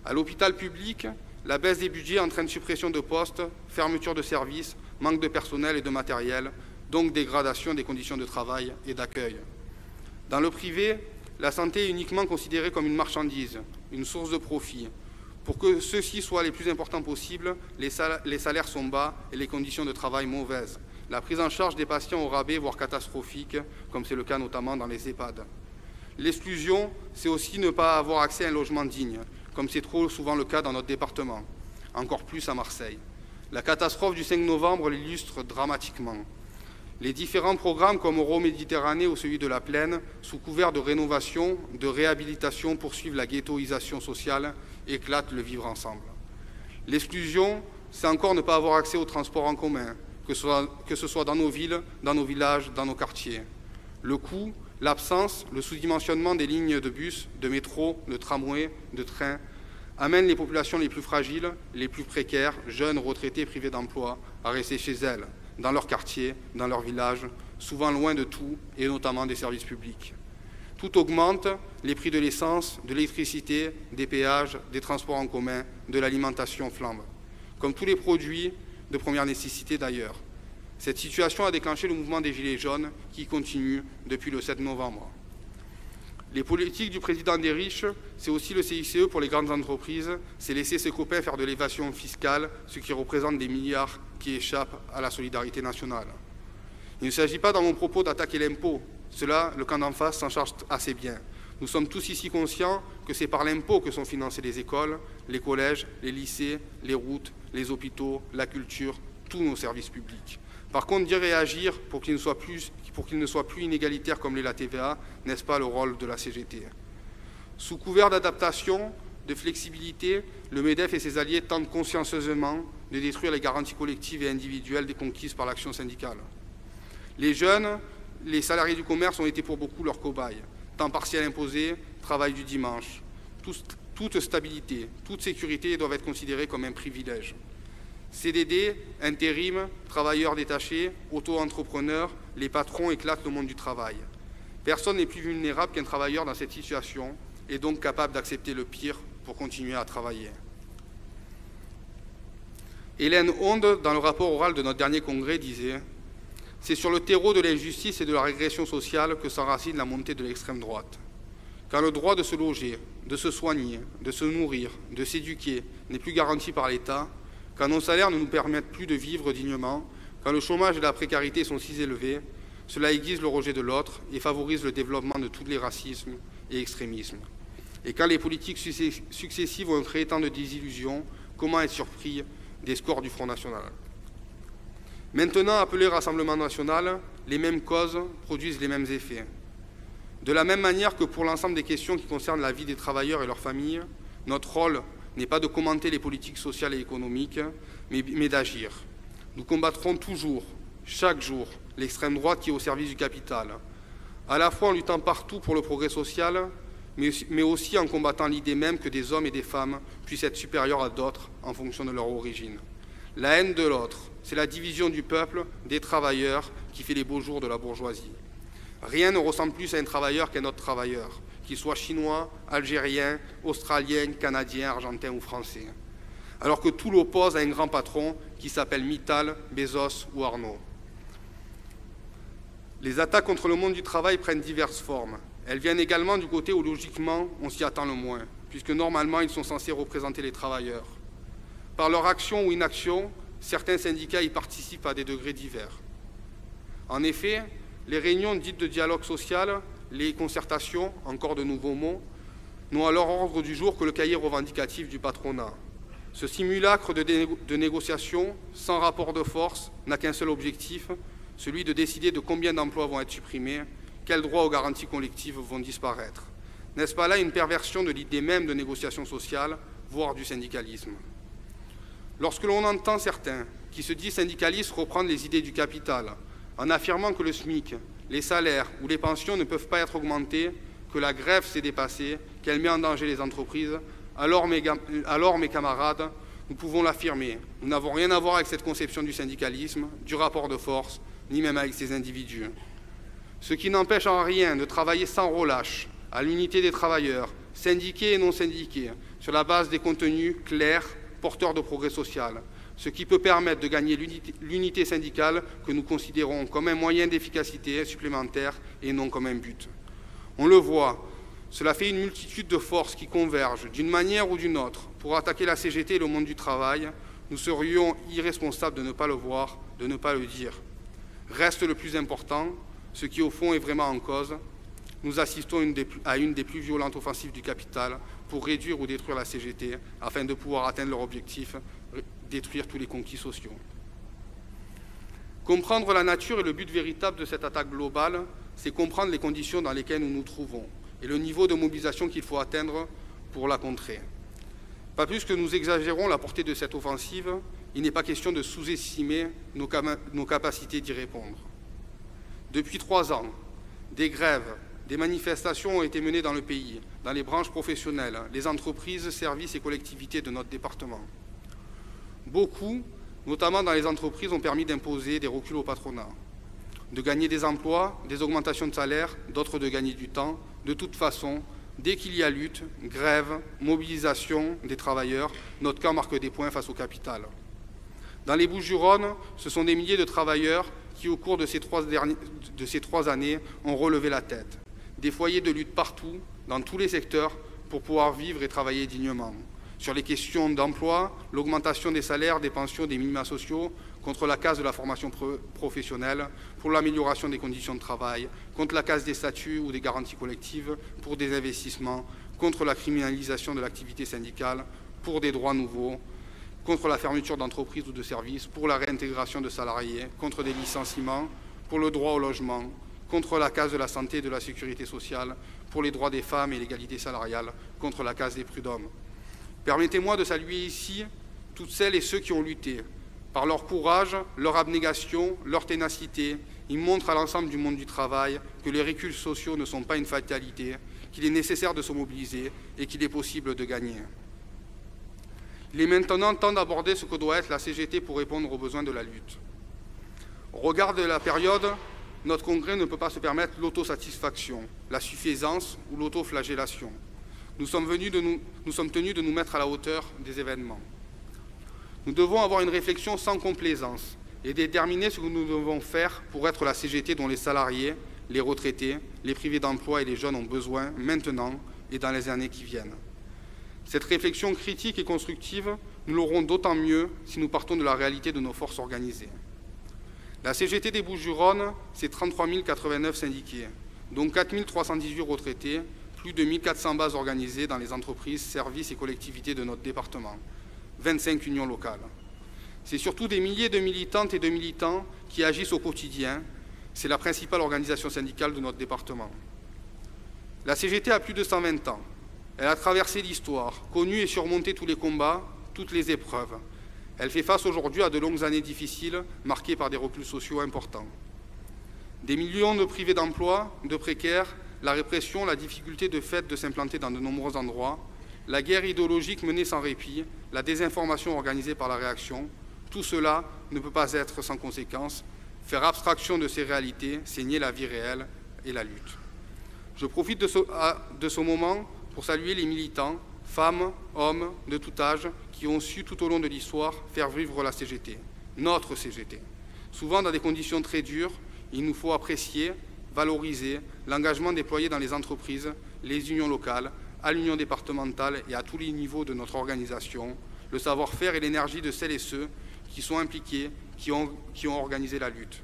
À l'hôpital public, la baisse des budgets entraîne suppression de postes, fermeture de services, manque de personnel et de matériel, donc dégradation des conditions de travail et d'accueil. Dans le privé, la santé est uniquement considérée comme une marchandise, une source de profit. Pour que ceux-ci soient les plus importants possibles, les salaires sont bas et les conditions de travail mauvaises. La prise en charge des patients au rabais, voire catastrophique, comme c'est le cas notamment dans les EHPAD. L'exclusion, c'est aussi ne pas avoir accès à un logement digne, comme c'est trop souvent le cas dans notre département, encore plus à Marseille. La catastrophe du 5 novembre l'illustre dramatiquement. Les différents programmes comme Euro-Méditerranée ou celui de la Plaine, sous couvert de rénovation, de réhabilitation, poursuivent la ghettoisation sociale, éclatent le vivre ensemble. L'exclusion, c'est encore ne pas avoir accès aux transports en commun, que ce soit dans nos villes, dans nos villages, dans nos quartiers. Le coût, l'absence, le sous-dimensionnement des lignes de bus, de métro, de tramway, de train amène les populations les plus fragiles, les plus précaires, jeunes, retraités, privés d'emploi, à rester chez elles, dans leur quartier, dans leur village, souvent loin de tout, et notamment des services publics. Tout augmente, les prix de l'essence, de l'électricité, des péages, des transports en commun, de l'alimentation flambent, comme tous les produits de première nécessité d'ailleurs. Cette situation a déclenché le mouvement des Gilets jaunes qui continue depuis le 7 novembre. Les politiques du président des riches, c'est aussi le CICE pour les grandes entreprises, c'est laisser ses copains faire de l'évasion fiscale, ce qui représente des milliards qui échappent à la solidarité nationale. Il ne s'agit pas dans mon propos d'attaquer l'impôt. Cela, le camp d'en face s'en charge assez bien. Nous sommes tous ici conscients que c'est par l'impôt que sont financées les écoles, les collèges, les lycées, les routes, les hôpitaux, la culture, tous nos services publics. Par contre, dire et agir pour qu'il ne soit plus inégalitaire comme l'est la TVA, n'est-ce pas le rôle de la CGT? Sous couvert d'adaptation, de flexibilité, le MEDEF et ses alliés tentent consciencieusement de détruire les garanties collectives et individuelles conquises par l'action syndicale. Les jeunes, les salariés du commerce ont été pour beaucoup leurs cobayes. Temps partiel imposé, travail du dimanche. Toute stabilité, toute sécurité doivent être considérées comme un privilège. CDD, intérim, travailleurs détachés, auto-entrepreneurs, les patrons éclatent le monde du travail. Personne n'est plus vulnérable qu'un travailleur dans cette situation et donc capable d'accepter le pire pour continuer à travailler. Hélène Honde, dans le rapport oral de notre dernier congrès, disait « C'est sur le terreau de l'injustice et de la régression sociale que s'enracine la montée de l'extrême droite. Quand le droit de se loger, de se soigner, de se nourrir, de s'éduquer n'est plus garanti par l'État, quand nos salaires ne nous permettent plus de vivre dignement, quand le chômage et la précarité sont si élevés, cela aiguise le rejet de l'autre et favorise le développement de tous les racismes et extrémismes. Et quand les politiques successives ont créé tant de désillusions, comment être surpris des scores du Front National? Maintenant, appelé Rassemblement National, les mêmes causes produisent les mêmes effets. De la même manière que pour l'ensemble des questions qui concernent la vie des travailleurs et leurs familles, notre rôle n'est pas de commenter les politiques sociales et économiques, mais d'agir. Nous combattrons toujours, chaque jour, l'extrême droite qui est au service du capital, à la fois en luttant partout pour le progrès social, mais aussi en combattant l'idée même que des hommes et des femmes puissent être supérieurs à d'autres en fonction de leur origine. La haine de l'autre, c'est la division du peuple, des travailleurs, qui fait les beaux jours de la bourgeoisie. Rien ne ressemble plus à un travailleur qu'un autre travailleur, qu'il soit chinois, algérien, australien, canadien, argentin ou français. Alors que tout l'oppose à un grand patron qui s'appelle Mittal, Bezos ou Arnaud. Les attaques contre le monde du travail prennent diverses formes. Elles viennent également du côté où logiquement on s'y attend le moins, puisque normalement ils sont censés représenter les travailleurs. Par leur action ou inaction, certains syndicats y participent à des degrés divers. En effet, les réunions dites de dialogue social, les concertations, encore de nouveaux mots, n'ont à leur ordre du jour que le cahier revendicatif du patronat. Ce simulacre de négociation, sans rapport de force, n'a qu'un seul objectif, celui de décider de combien d'emplois vont être supprimés, quels droits aux garanties collectives vont disparaître. N'est-ce pas là une perversion de l'idée même de négociation sociale, voire du syndicalisme? Lorsque l'on entend certains qui se disent syndicalistes reprendre les idées du capital, en affirmant que le SMIC, les salaires ou les pensions ne peuvent pas être augmentés, que la grève s'est dépassée, qu'elle met en danger les entreprises, alors mes camarades, nous pouvons l'affirmer, nous n'avons rien à voir avec cette conception du syndicalisme, du rapport de force, ni même avec ces individus. Ce qui n'empêche en rien de travailler sans relâche à l'unité des travailleurs, syndiqués et non syndiqués, sur la base des contenus clairs, porteurs de progrès social, ce qui peut permettre de gagner l'unité syndicale que nous considérons comme un moyen d'efficacité supplémentaire et non comme un but. On le voit, cela fait une multitude de forces qui convergent d'une manière ou d'une autre pour attaquer la CGT et le monde du travail. Nous serions irresponsables de ne pas le voir, de ne pas le dire. Reste le plus important, ce qui au fond est vraiment en cause. Nous assistons à une des plus violentes offensives du capital pour réduire ou détruire la CGT afin de pouvoir atteindre leur objectif, détruire tous les conquis sociaux. Comprendre la nature et le but véritable de cette attaque globale, c'est comprendre les conditions dans lesquelles nous nous trouvons et le niveau de mobilisation qu'il faut atteindre pour la contrer. Pas plus que nous exagérons la portée de cette offensive, il n'est pas question de sous-estimer nos capacités d'y répondre. Depuis 3 ans, des grèves, des manifestations ont été menées dans le pays, dans les branches professionnelles, les entreprises, services et collectivités de notre département. Beaucoup, notamment dans les entreprises, ont permis d'imposer des reculs au patronat, de gagner des emplois, des augmentations de salaire, d'autres de gagner du temps. De toute façon, dès qu'il y a lutte, grève, mobilisation des travailleurs, notre camp marque des points face au capital. Dans les Bouches-du-Rhône, ce sont des milliers de travailleurs qui, au cours de ces 3 années, ont relevé la tête. Des foyers de lutte partout, dans tous les secteurs, pour pouvoir vivre et travailler dignement. Sur les questions d'emploi, l'augmentation des salaires, des pensions, des minima sociaux, contre la casse de la formation professionnelle, pour l'amélioration des conditions de travail, contre la casse des statuts ou des garanties collectives, pour des investissements, contre la criminalisation de l'activité syndicale, pour des droits nouveaux, contre la fermeture d'entreprises ou de services, pour la réintégration de salariés, contre des licenciements, pour le droit au logement, contre la casse de la santé et de la sécurité sociale, pour les droits des femmes et l'égalité salariale, contre la casse des prud'hommes. Permettez-moi de saluer ici toutes celles et ceux qui ont lutté. Par leur courage, leur abnégation, leur ténacité, ils montrent à l'ensemble du monde du travail que les reculs sociaux ne sont pas une fatalité, qu'il est nécessaire de se mobiliser et qu'il est possible de gagner. Il est maintenant temps d'aborder ce que doit être la CGT pour répondre aux besoins de la lutte. Au regard de la période, notre congrès ne peut pas se permettre l'autosatisfaction, la suffisance ou l'autoflagellation. Nous sommes tenus de nous mettre à la hauteur des événements. Nous devons avoir une réflexion sans complaisance et déterminer ce que nous devons faire pour être la CGT dont les salariés, les retraités, les privés d'emploi et les jeunes ont besoin maintenant et dans les années qui viennent. Cette réflexion critique et constructive, nous l'aurons d'autant mieux si nous partons de la réalité de nos forces organisées. La CGT des Bouches-du-Rhône, c'est 33 089 syndiqués, dont 4 318 retraités, plus de 1 400 bases organisées dans les entreprises, services et collectivités de notre département, 25 unions locales. C'est surtout des milliers de militantes et de militants qui agissent au quotidien. C'est la principale organisation syndicale de notre département. La CGT a plus de 120 ans. Elle a traversé l'histoire, connu et surmonté tous les combats, toutes les épreuves. Elle fait face aujourd'hui à de longues années difficiles, marquées par des reculs sociaux importants. Des millions de privés d'emploi, de précaires, la répression, la difficulté de fait de s'implanter dans de nombreux endroits, la guerre idéologique menée sans répit, la désinformation organisée par la réaction, tout cela ne peut pas être sans conséquences. Faire abstraction de ces réalités, c'est nier la vie réelle et la lutte. Je profite de ce moment pour saluer les militants, femmes, hommes, de tout âge, qui ont su tout au long de l'histoire faire vivre la CGT, notre CGT. Souvent dans des conditions très dures, il nous faut apprécier, valoriser l'engagement déployé dans les entreprises, les unions locales, à l'union départementale et à tous les niveaux de notre organisation, le savoir-faire et l'énergie de celles et ceux qui sont impliqués, qui ont organisé la lutte.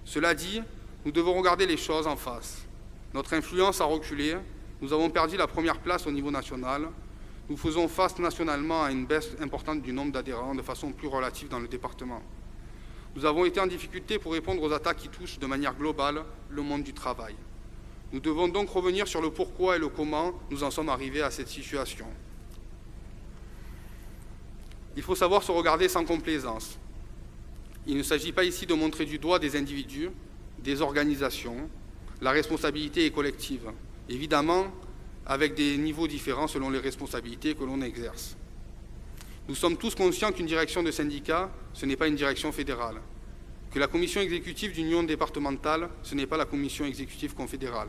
Cela dit, nous devons regarder les choses en face. Notre influence a reculé. Nous avons perdu la première place au niveau national. Nous faisons face nationalement à une baisse importante du nombre d'adhérents de façon plus relative dans le département. Nous avons été en difficulté pour répondre aux attaques qui touchent de manière globale le monde du travail. Nous devons donc revenir sur le pourquoi et le comment nous en sommes arrivés à cette situation. Il faut savoir se regarder sans complaisance. Il ne s'agit pas ici de montrer du doigt des individus, des organisations. La responsabilité est collective. Évidemment, avec des niveaux différents selon les responsabilités que l'on exerce. Nous sommes tous conscients qu'une direction de syndicat, ce n'est pas une direction fédérale. Que la commission exécutive d'une union départementale, ce n'est pas la commission exécutive confédérale.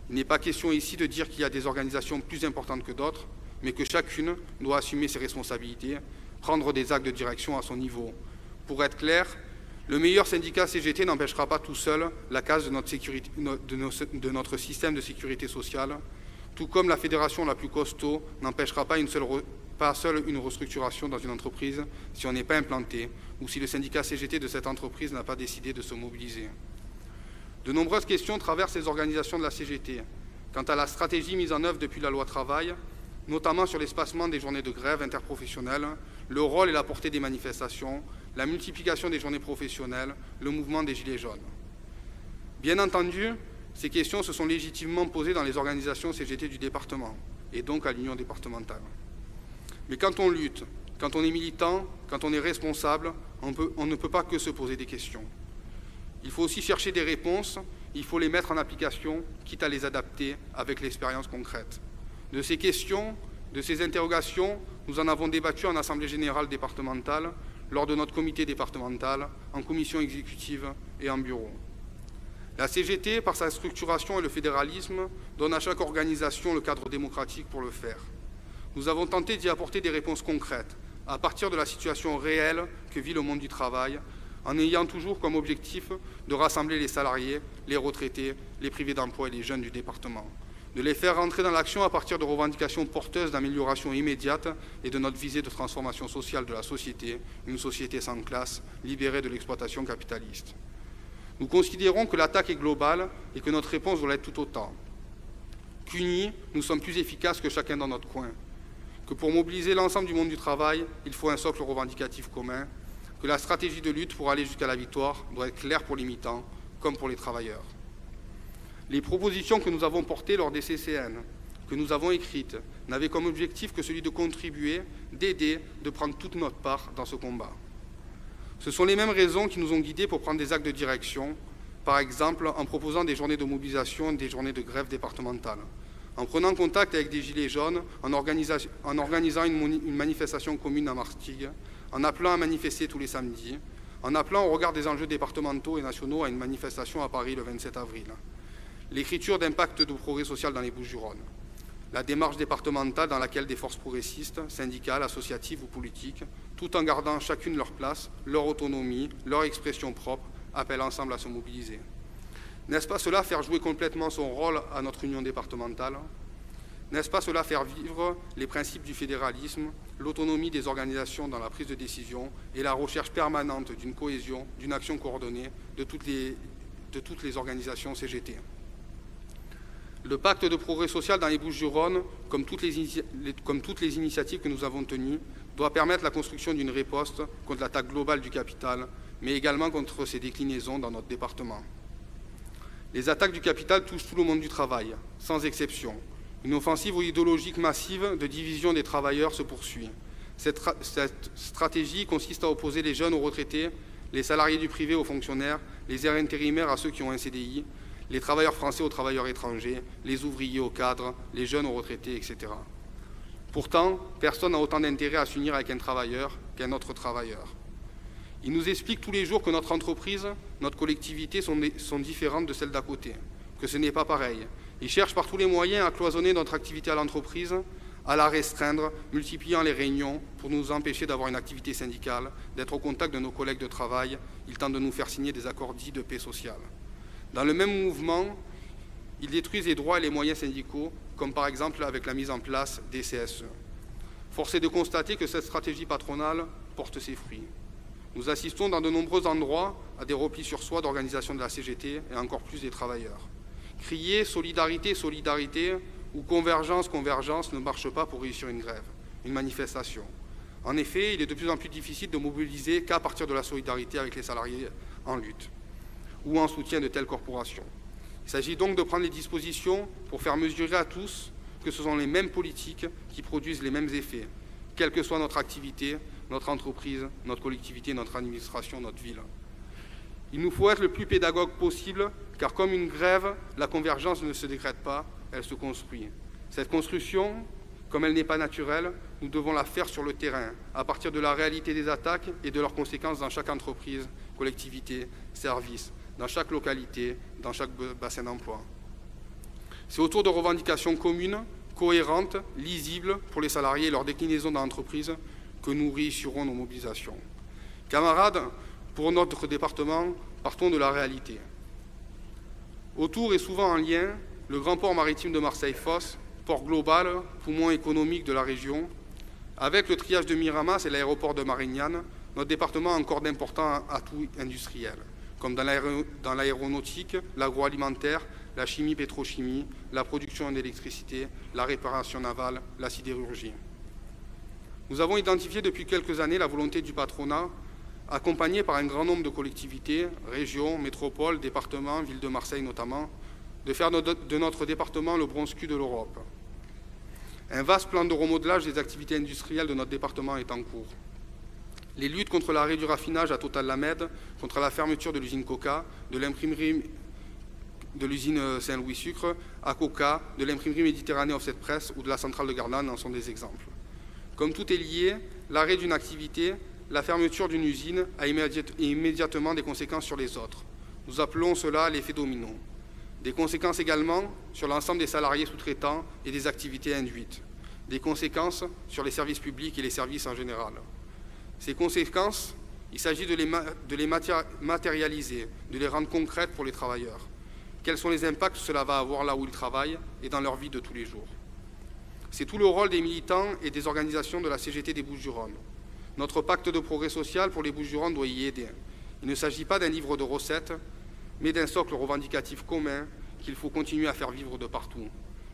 Il n'est pas question ici de dire qu'il y a des organisations plus importantes que d'autres, mais que chacune doit assumer ses responsabilités, prendre des actes de direction à son niveau. Pour être clair, le meilleur syndicat CGT n'empêchera pas tout seul la casse de notre système de sécurité sociale, tout comme la fédération la plus costaud n'empêchera pas seule une restructuration dans une entreprise si on n'est pas implanté ou si le syndicat CGT de cette entreprise n'a pas décidé de se mobiliser. De nombreuses questions traversent les organisations de la CGT. Quant à la stratégie mise en œuvre depuis la loi travail, notamment sur l'espacement des journées de grève interprofessionnelles, le rôle et la portée des manifestations, la multiplication des journées professionnelles, le mouvement des Gilets jaunes. Bien entendu, ces questions se sont légitimement posées dans les organisations CGT du département, et donc à l'union départementale. Mais quand on lutte, quand on est militant, quand on est responsable, on ne peut pas que se poser des questions. Il faut aussi chercher des réponses, il faut les mettre en application, quitte à les adapter avec l'expérience concrète. De ces questions, de ces interrogations, nous en avons débattu en Assemblée générale départementale, lors de notre comité départemental, en commission exécutive et en bureau. La CGT, par sa structuration et le fédéralisme, donne à chaque organisation le cadre démocratique pour le faire. Nous avons tenté d'y apporter des réponses concrètes, à partir de la situation réelle que vit le monde du travail, en ayant toujours comme objectif de rassembler les salariés, les retraités, les privés d'emploi et les jeunes du département, de les faire rentrer dans l'action à partir de revendications porteuses d'amélioration immédiate et de notre visée de transformation sociale de la société, une société sans classe, libérée de l'exploitation capitaliste. Nous considérons que l'attaque est globale et que notre réponse doit l'être tout autant. Qu'unis, nous sommes plus efficaces que chacun dans notre coin, que pour mobiliser l'ensemble du monde du travail, il faut un socle revendicatif commun, que la stratégie de lutte pour aller jusqu'à la victoire doit être claire pour les militants comme pour les travailleurs. Les propositions que nous avons portées lors des CCN, que nous avons écrites, n'avaient comme objectif que celui de contribuer, d'aider, de prendre toute notre part dans ce combat. Ce sont les mêmes raisons qui nous ont guidés pour prendre des actes de direction, par exemple en proposant des journées de mobilisation, des journées de grève départementale, en prenant contact avec des Gilets jaunes, en organisant une manifestation commune à Martigues, en appelant à manifester tous les samedis, en appelant au regard des enjeux départementaux et nationaux à une manifestation à Paris le 27 avril. L'écriture d'impact de progrès social dans les Bouches-du-Rhône. La démarche départementale dans laquelle des forces progressistes, syndicales, associatives ou politiques, tout en gardant chacune leur place, leur autonomie, leur expression propre, appellent ensemble à se mobiliser. N'est-ce pas cela faire jouer complètement son rôle à notre union départementale? N'est-ce pas cela faire vivre les principes du fédéralisme, l'autonomie des organisations dans la prise de décision et la recherche permanente d'une cohésion, d'une action coordonnée de toutes les organisations CGT? Le pacte de progrès social dans les Bouches-du-Rhône, comme toutes les initiatives que nous avons tenues, doit permettre la construction d'une riposte contre l'attaque globale du capital, mais également contre ses déclinaisons dans notre département. Les attaques du capital touchent tout le monde du travail, sans exception. Une offensive idéologique massive de division des travailleurs se poursuit. Cette stratégie consiste à opposer les jeunes aux retraités, les salariés du privé aux fonctionnaires, les intérimaires à ceux qui ont un CDI, les travailleurs français aux travailleurs étrangers, les ouvriers aux cadres, les jeunes aux retraités, etc. Pourtant, personne n'a autant d'intérêt à s'unir avec un travailleur qu'un autre travailleur. Ils nous expliquent tous les jours que notre entreprise, notre collectivité sont différentes de celles d'à côté, que ce n'est pas pareil. Ils cherchent par tous les moyens à cloisonner notre activité à l'entreprise, à la restreindre, multipliant les réunions pour nous empêcher d'avoir une activité syndicale, d'être au contact de nos collègues de travail. Ils tentent de nous faire signer des accords dits de paix sociale. Dans le même mouvement, ils détruisent les droits et les moyens syndicaux, comme par exemple avec la mise en place des CSE. Force est de constater que cette stratégie patronale porte ses fruits. Nous assistons dans de nombreux endroits à des replis sur soi d'organisations de la CGT et encore plus des travailleurs. Crier « solidarité, solidarité » ou « convergence, convergence » ne marche pas pour réussir une grève, une manifestation. En effet, il est de plus en plus difficile de mobiliser qu'à partir de la solidarité avec les salariés en lutte ou en soutien de telles corporations. Il s'agit donc de prendre les dispositions pour faire mesurer à tous que ce sont les mêmes politiques qui produisent les mêmes effets, quelle que soit notre activité, notre entreprise, notre collectivité, notre administration, notre ville. Il nous faut être le plus pédagogue possible, car comme une grève, la convergence ne se décrète pas, elle se construit. Cette construction, comme elle n'est pas naturelle, nous devons la faire sur le terrain, à partir de la réalité des attaques et de leurs conséquences dans chaque entreprise, collectivité, service, dans chaque localité, dans chaque bassin d'emploi. C'est autour de revendications communes, cohérentes, lisibles pour les salariés et leur déclinaison dans l'entreprise que nous réussirons nos mobilisations. Camarades, pour notre département, partons de la réalité. Autour et souvent en lien, le grand port maritime de Marseille-Fos, port global, poumon économique de la région. Avec le triage de Miramas et l'aéroport de Marignane, notre département a encore d'importants atouts industriels, comme dans l'aéronautique, l'agroalimentaire, la chimie, pétrochimie, la production d'électricité, la réparation navale, la sidérurgie. Nous avons identifié depuis quelques années la volonté du patronat, accompagné par un grand nombre de collectivités, régions, métropoles, départements, ville de Marseille notamment, de faire de notre département le bronze cul de l'Europe. Un vaste plan de remodelage des activités industrielles de notre département est en cours. Les luttes contre l'arrêt du raffinage à Total-Lamed, contre la fermeture de l'usine Coca, de l'imprimerie de l'usine Saint-Louis Sucre, à Coca, de l'imprimerie Méditerranée Offset Press ou de la centrale de Gardanne en sont des exemples. Comme tout est lié, l'arrêt d'une activité, la fermeture d'une usine a immédiatement des conséquences sur les autres. Nous appelons cela l'effet domino. Des conséquences également sur l'ensemble des salariés sous-traitants et des activités induites. Des conséquences sur les services publics et les services en général. Ces conséquences, il s'agit de les matérialiser, de les rendre concrètes pour les travailleurs. Quels sont les impacts que cela va avoir là où ils travaillent et dans leur vie de tous les jours? C'est tout le rôle des militants et des organisations de la CGT des Bouches-du-Rhône. Notre pacte de progrès social pour les Bouches-du-Rhône doit y aider. Il ne s'agit pas d'un livre de recettes, mais d'un socle revendicatif commun qu'il faut continuer à faire vivre de partout.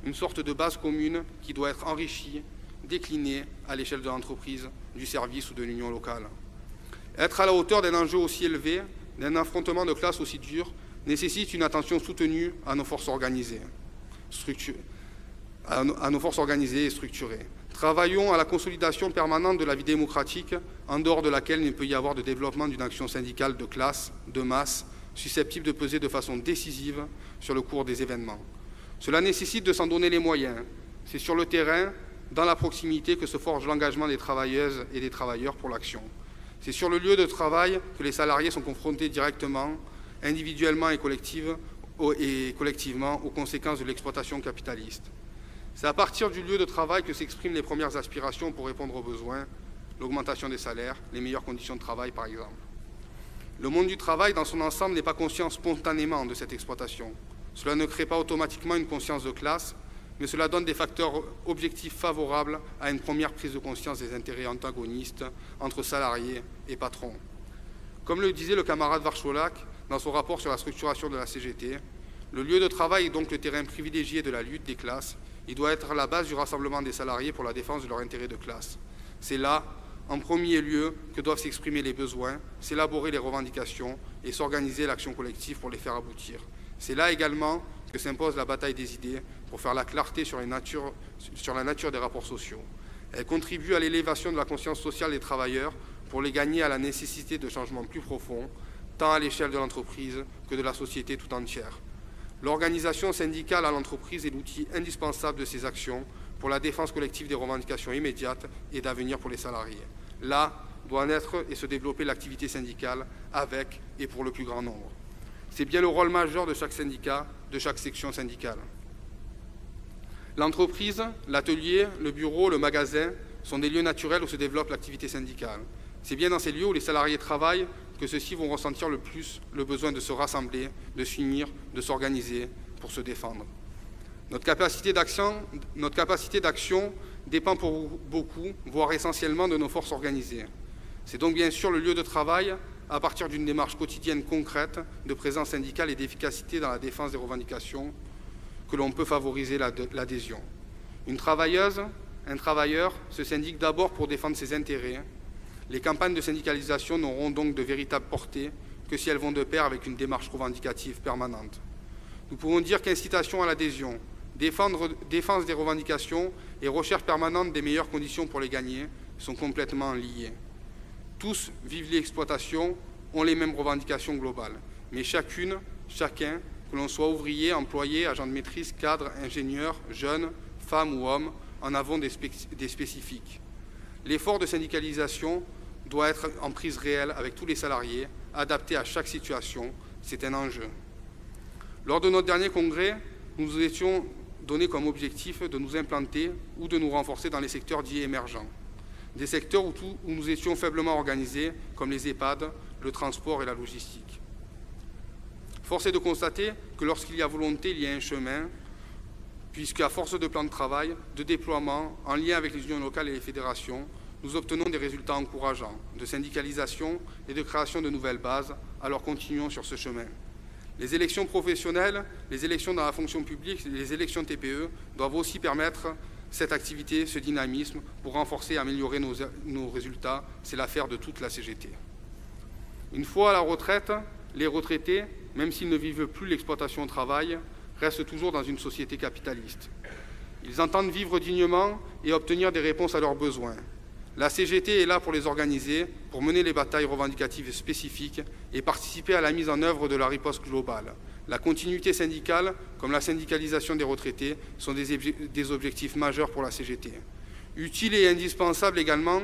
Une sorte de base commune qui doit être enrichie, déclinée à l'échelle de l'entreprise, du service ou de l'union locale. Être à la hauteur d'un enjeu aussi élevé, d'un affrontement de classe aussi dur, nécessite une attention soutenue à nos forces organisées, et structurées. Travaillons à la consolidation permanente de la vie démocratique, en dehors de laquelle il ne peut y avoir de développement d'une action syndicale de classe, de masse, susceptible de peser de façon décisive sur le cours des événements. Cela nécessite de s'en donner les moyens. C'est sur le terrain, dans la proximité, que se forge l'engagement des travailleuses et des travailleurs pour l'action. C'est sur le lieu de travail que les salariés sont confrontés directement, individuellement et collectivement aux conséquences de l'exploitation capitaliste. C'est à partir du lieu de travail que s'expriment les premières aspirations pour répondre aux besoins, l'augmentation des salaires, les meilleures conditions de travail par exemple. Le monde du travail dans son ensemble n'est pas conscient spontanément de cette exploitation. Cela ne crée pas automatiquement une conscience de classe, mais cela donne des facteurs objectifs favorables à une première prise de conscience des intérêts antagonistes entre salariés et patrons. Comme le disait le camarade Varcholak dans son rapport sur la structuration de la CGT, le lieu de travail est donc le terrain privilégié de la lutte des classes. Il doit être la base du rassemblement des salariés pour la défense de leurs intérêts de classe. C'est là, en premier lieu, que doivent s'exprimer les besoins, s'élaborer les revendications et s'organiser l'action collective pour les faire aboutir. C'est là également que s'impose la bataille des idées pour faire la clarté sur la nature des rapports sociaux. Elle contribue à l'élévation de la conscience sociale des travailleurs pour les gagner à la nécessité de changements plus profonds, tant à l'échelle de l'entreprise que de la société tout entière. L'organisation syndicale à l'entreprise est l'outil indispensable de ces actions pour la défense collective des revendications immédiates et d'avenir pour les salariés. Là doit naître et se développer l'activité syndicale avec et pour le plus grand nombre. C'est bien le rôle majeur de chaque syndicat, de chaque section syndicale. L'entreprise, l'atelier, le bureau, le magasin sont des lieux naturels où se développe l'activité syndicale. C'est bien dans ces lieux où les salariés travaillent que ceux-ci vont ressentir le plus le besoin de se rassembler, de s'unir, de s'organiser pour se défendre. Notre capacité d'action dépend pour beaucoup, voire essentiellement, de nos forces organisées. C'est donc bien sûr le lieu de travail, à partir d'une démarche quotidienne concrète de présence syndicale et d'efficacité dans la défense des revendications, que l'on peut favoriser l'adhésion. Une travailleuse, un travailleur se syndique d'abord pour défendre ses intérêts. Les campagnes de syndicalisation n'auront donc de véritable portée que si elles vont de pair avec une démarche revendicative permanente. Nous pouvons dire qu'incitation à l'adhésion, défense des revendications et recherche permanente des meilleures conditions pour les gagner sont complètement liées. Tous vivent l'exploitation, ont les mêmes revendications globales, mais chacun, que l'on soit ouvrier, employé, agent de maîtrise, cadre, ingénieur, jeune, femme ou homme, en avons des spécifiques. L'effort de syndicalisation doit être en prise réelle avec tous les salariés, adapté à chaque situation. C'est un enjeu. Lors de notre dernier congrès, nous nous étions donné comme objectif de nous implanter ou de nous renforcer dans les secteurs dits émergents. Des secteurs où nous étions faiblement organisés, comme les EHPAD, le transport et la logistique. Force est de constater que lorsqu'il y a volonté, il y a un chemin, puisqu'à force de plans de travail, de déploiement, en lien avec les unions locales et les fédérations, nous obtenons des résultats encourageants, de syndicalisation et de création de nouvelles bases, alors continuons sur ce chemin. Les élections professionnelles, les élections dans la fonction publique, les élections TPE doivent aussi permettre cette activité, ce dynamisme, pour renforcer et améliorer nos résultats. C'est l'affaire de toute la CGT. Une fois à la retraite, les retraités, même s'ils ne vivent plus l'exploitation au travail, restent toujours dans une société capitaliste. Ils entendent vivre dignement et obtenir des réponses à leurs besoins. La CGT est là pour les organiser, pour mener les batailles revendicatives spécifiques et participer à la mise en œuvre de la riposte globale. La continuité syndicale, comme la syndicalisation des retraités, sont des objectifs majeurs pour la CGT. Utile et indispensable également,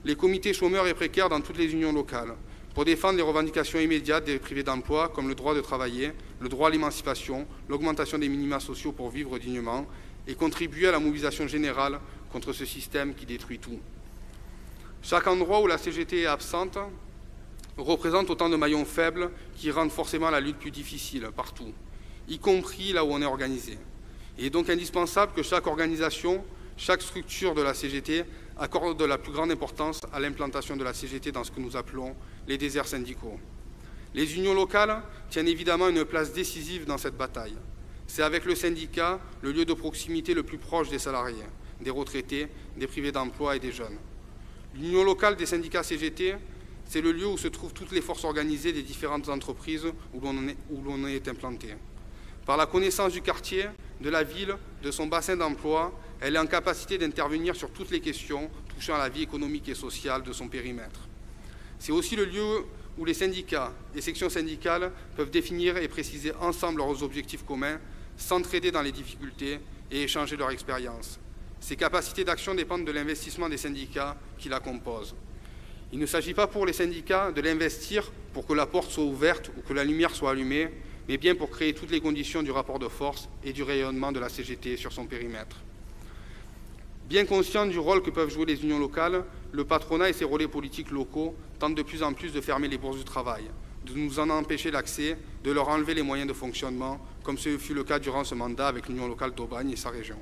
les comités chômeurs et précaires dans toutes les unions locales, pour défendre les revendications immédiates des privés d'emploi, comme le droit de travailler, le droit à l'émancipation, l'augmentation des minima sociaux pour vivre dignement, et contribuer à la mobilisation générale contre ce système qui détruit tout. Chaque endroit où la CGT est absente représente autant de maillons faibles qui rendent forcément la lutte plus difficile partout, y compris là où on est organisé. Il est donc indispensable que chaque organisation, chaque structure de la CGT accorde de la plus grande importance à l'implantation de la CGT dans ce que nous appelons les déserts syndicaux. Les unions locales tiennent évidemment une place décisive dans cette bataille. C'est avec le syndicat le lieu de proximité le plus proche des salariés, des retraités, des privés d'emploi et des jeunes. L'union locale des syndicats CGT, c'est le lieu où se trouvent toutes les forces organisées des différentes entreprises où l'on est implanté. Par la connaissance du quartier, de la ville, de son bassin d'emploi, elle est en capacité d'intervenir sur toutes les questions touchant à la vie économique et sociale de son périmètre. C'est aussi le lieu où les syndicats et sections syndicales peuvent définir et préciser ensemble leurs objectifs communs, s'entraider dans les difficultés et échanger leur expérience. Ces capacités d'action dépendent de l'investissement des syndicats qui la composent. Il ne s'agit pas pour les syndicats de l'investir pour que la porte soit ouverte ou que la lumière soit allumée, mais bien pour créer toutes les conditions du rapport de force et du rayonnement de la CGT sur son périmètre. Bien conscient du rôle que peuvent jouer les unions locales, le patronat et ses relais politiques locaux tentent de plus en plus de fermer les bourses du travail, de nous en empêcher l'accès, de leur enlever les moyens de fonctionnement, comme ce fut le cas durant ce mandat avec l'union locale d'Aubagne et sa région.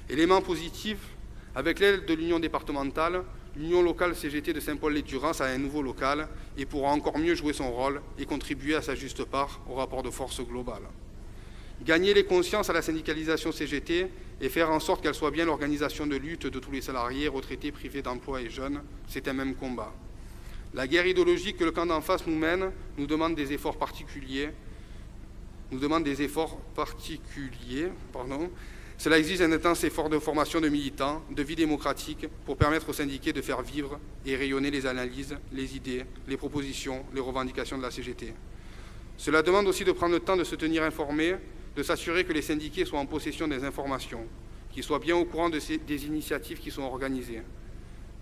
Élément positif, avec l'aide de l'union départementale, l'union locale CGT de Saint-Paul-les-Durance a un nouveau local et pourra encore mieux jouer son rôle et contribuer à sa juste part au rapport de force global. Gagner les consciences à la syndicalisation CGT et faire en sorte qu'elle soit bien l'organisation de lutte de tous les salariés, retraités, privés d'emploi et jeunes, c'est un même combat. La guerre idéologique que le camp d'en face nous mène nous demande des efforts particuliers. Cela exige un intense effort de formation de militants, de vie démocratique, pour permettre aux syndiqués de faire vivre et rayonner les analyses, les idées, les propositions, les revendications de la CGT. Cela demande aussi de prendre le temps de se tenir informés, de s'assurer que les syndiqués soient en possession des informations, qu'ils soient bien au courant des initiatives qui sont organisées.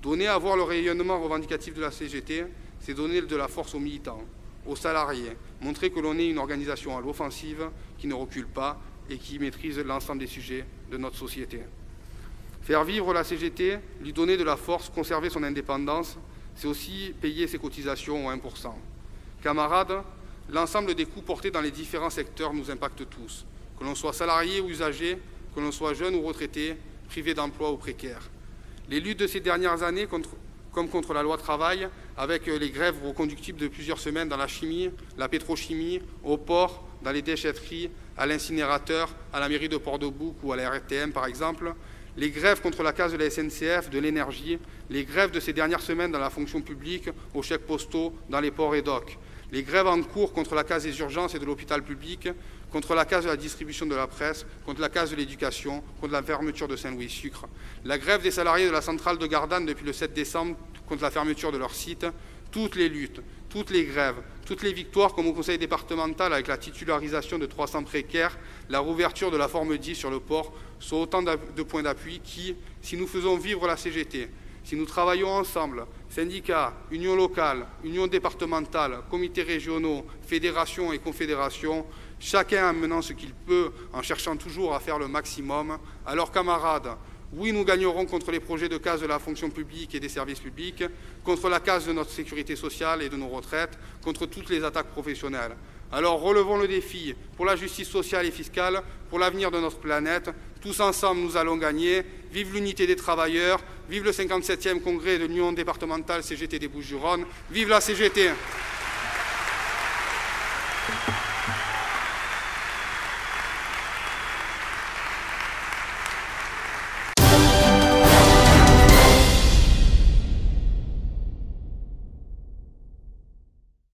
Donner à voir le rayonnement revendicatif de la CGT, c'est donner de la force aux militants, aux salariés, montrer que l'on est une organisation à l'offensive, qui ne recule pas et qui maîtrise l'ensemble des sujets de notre société. Faire vivre la CGT, lui donner de la force, conserver son indépendance, c'est aussi payer ses cotisations au 1%. Camarades, l'ensemble des coûts portés dans les différents secteurs nous impactent tous, que l'on soit salarié ou usager, que l'on soit jeune ou retraité, privé d'emploi ou précaire. Les luttes de ces dernières années, comme contre la loi travail, avec les grèves reconductibles de plusieurs semaines dans la chimie, la pétrochimie, au port, dans les déchetteries, à l'incinérateur, à la mairie de Port-de-Bouc ou à la RTM par exemple, les grèves contre la case de la SNCF, de l'énergie, les grèves de ces dernières semaines dans la fonction publique, aux chèques postaux, dans les ports et docks, les grèves en cours contre la case des urgences et de l'hôpital public, contre la case de la distribution de la presse, contre la case de l'éducation, contre la fermeture de Saint-Louis-Sucre, la grève des salariés de la centrale de Gardanne depuis le 7 décembre contre la fermeture de leur site, toutes les luttes, toutes les grèves, toutes les victoires comme au conseil départemental avec la titularisation de 300 précaires, la rouverture de la forme 10 sur le port, sont autant de points d'appui qui, si nous faisons vivre la CGT, si nous travaillons ensemble, syndicats, unions locales, unions départementales, comités régionaux, fédérations et confédérations, chacun en menant ce qu'il peut, en cherchant toujours à faire le maximum, alors camarades, oui, nous gagnerons contre les projets de casse de la fonction publique et des services publics, contre la casse de notre sécurité sociale et de nos retraites, contre toutes les attaques professionnelles. Alors relevons le défi pour la justice sociale et fiscale, pour l'avenir de notre planète. Tous ensemble, nous allons gagner. Vive l'unité des travailleurs, vive le 57e congrès de l'Union départementale CGT des Bouches-du-Rhône, vive la CGT.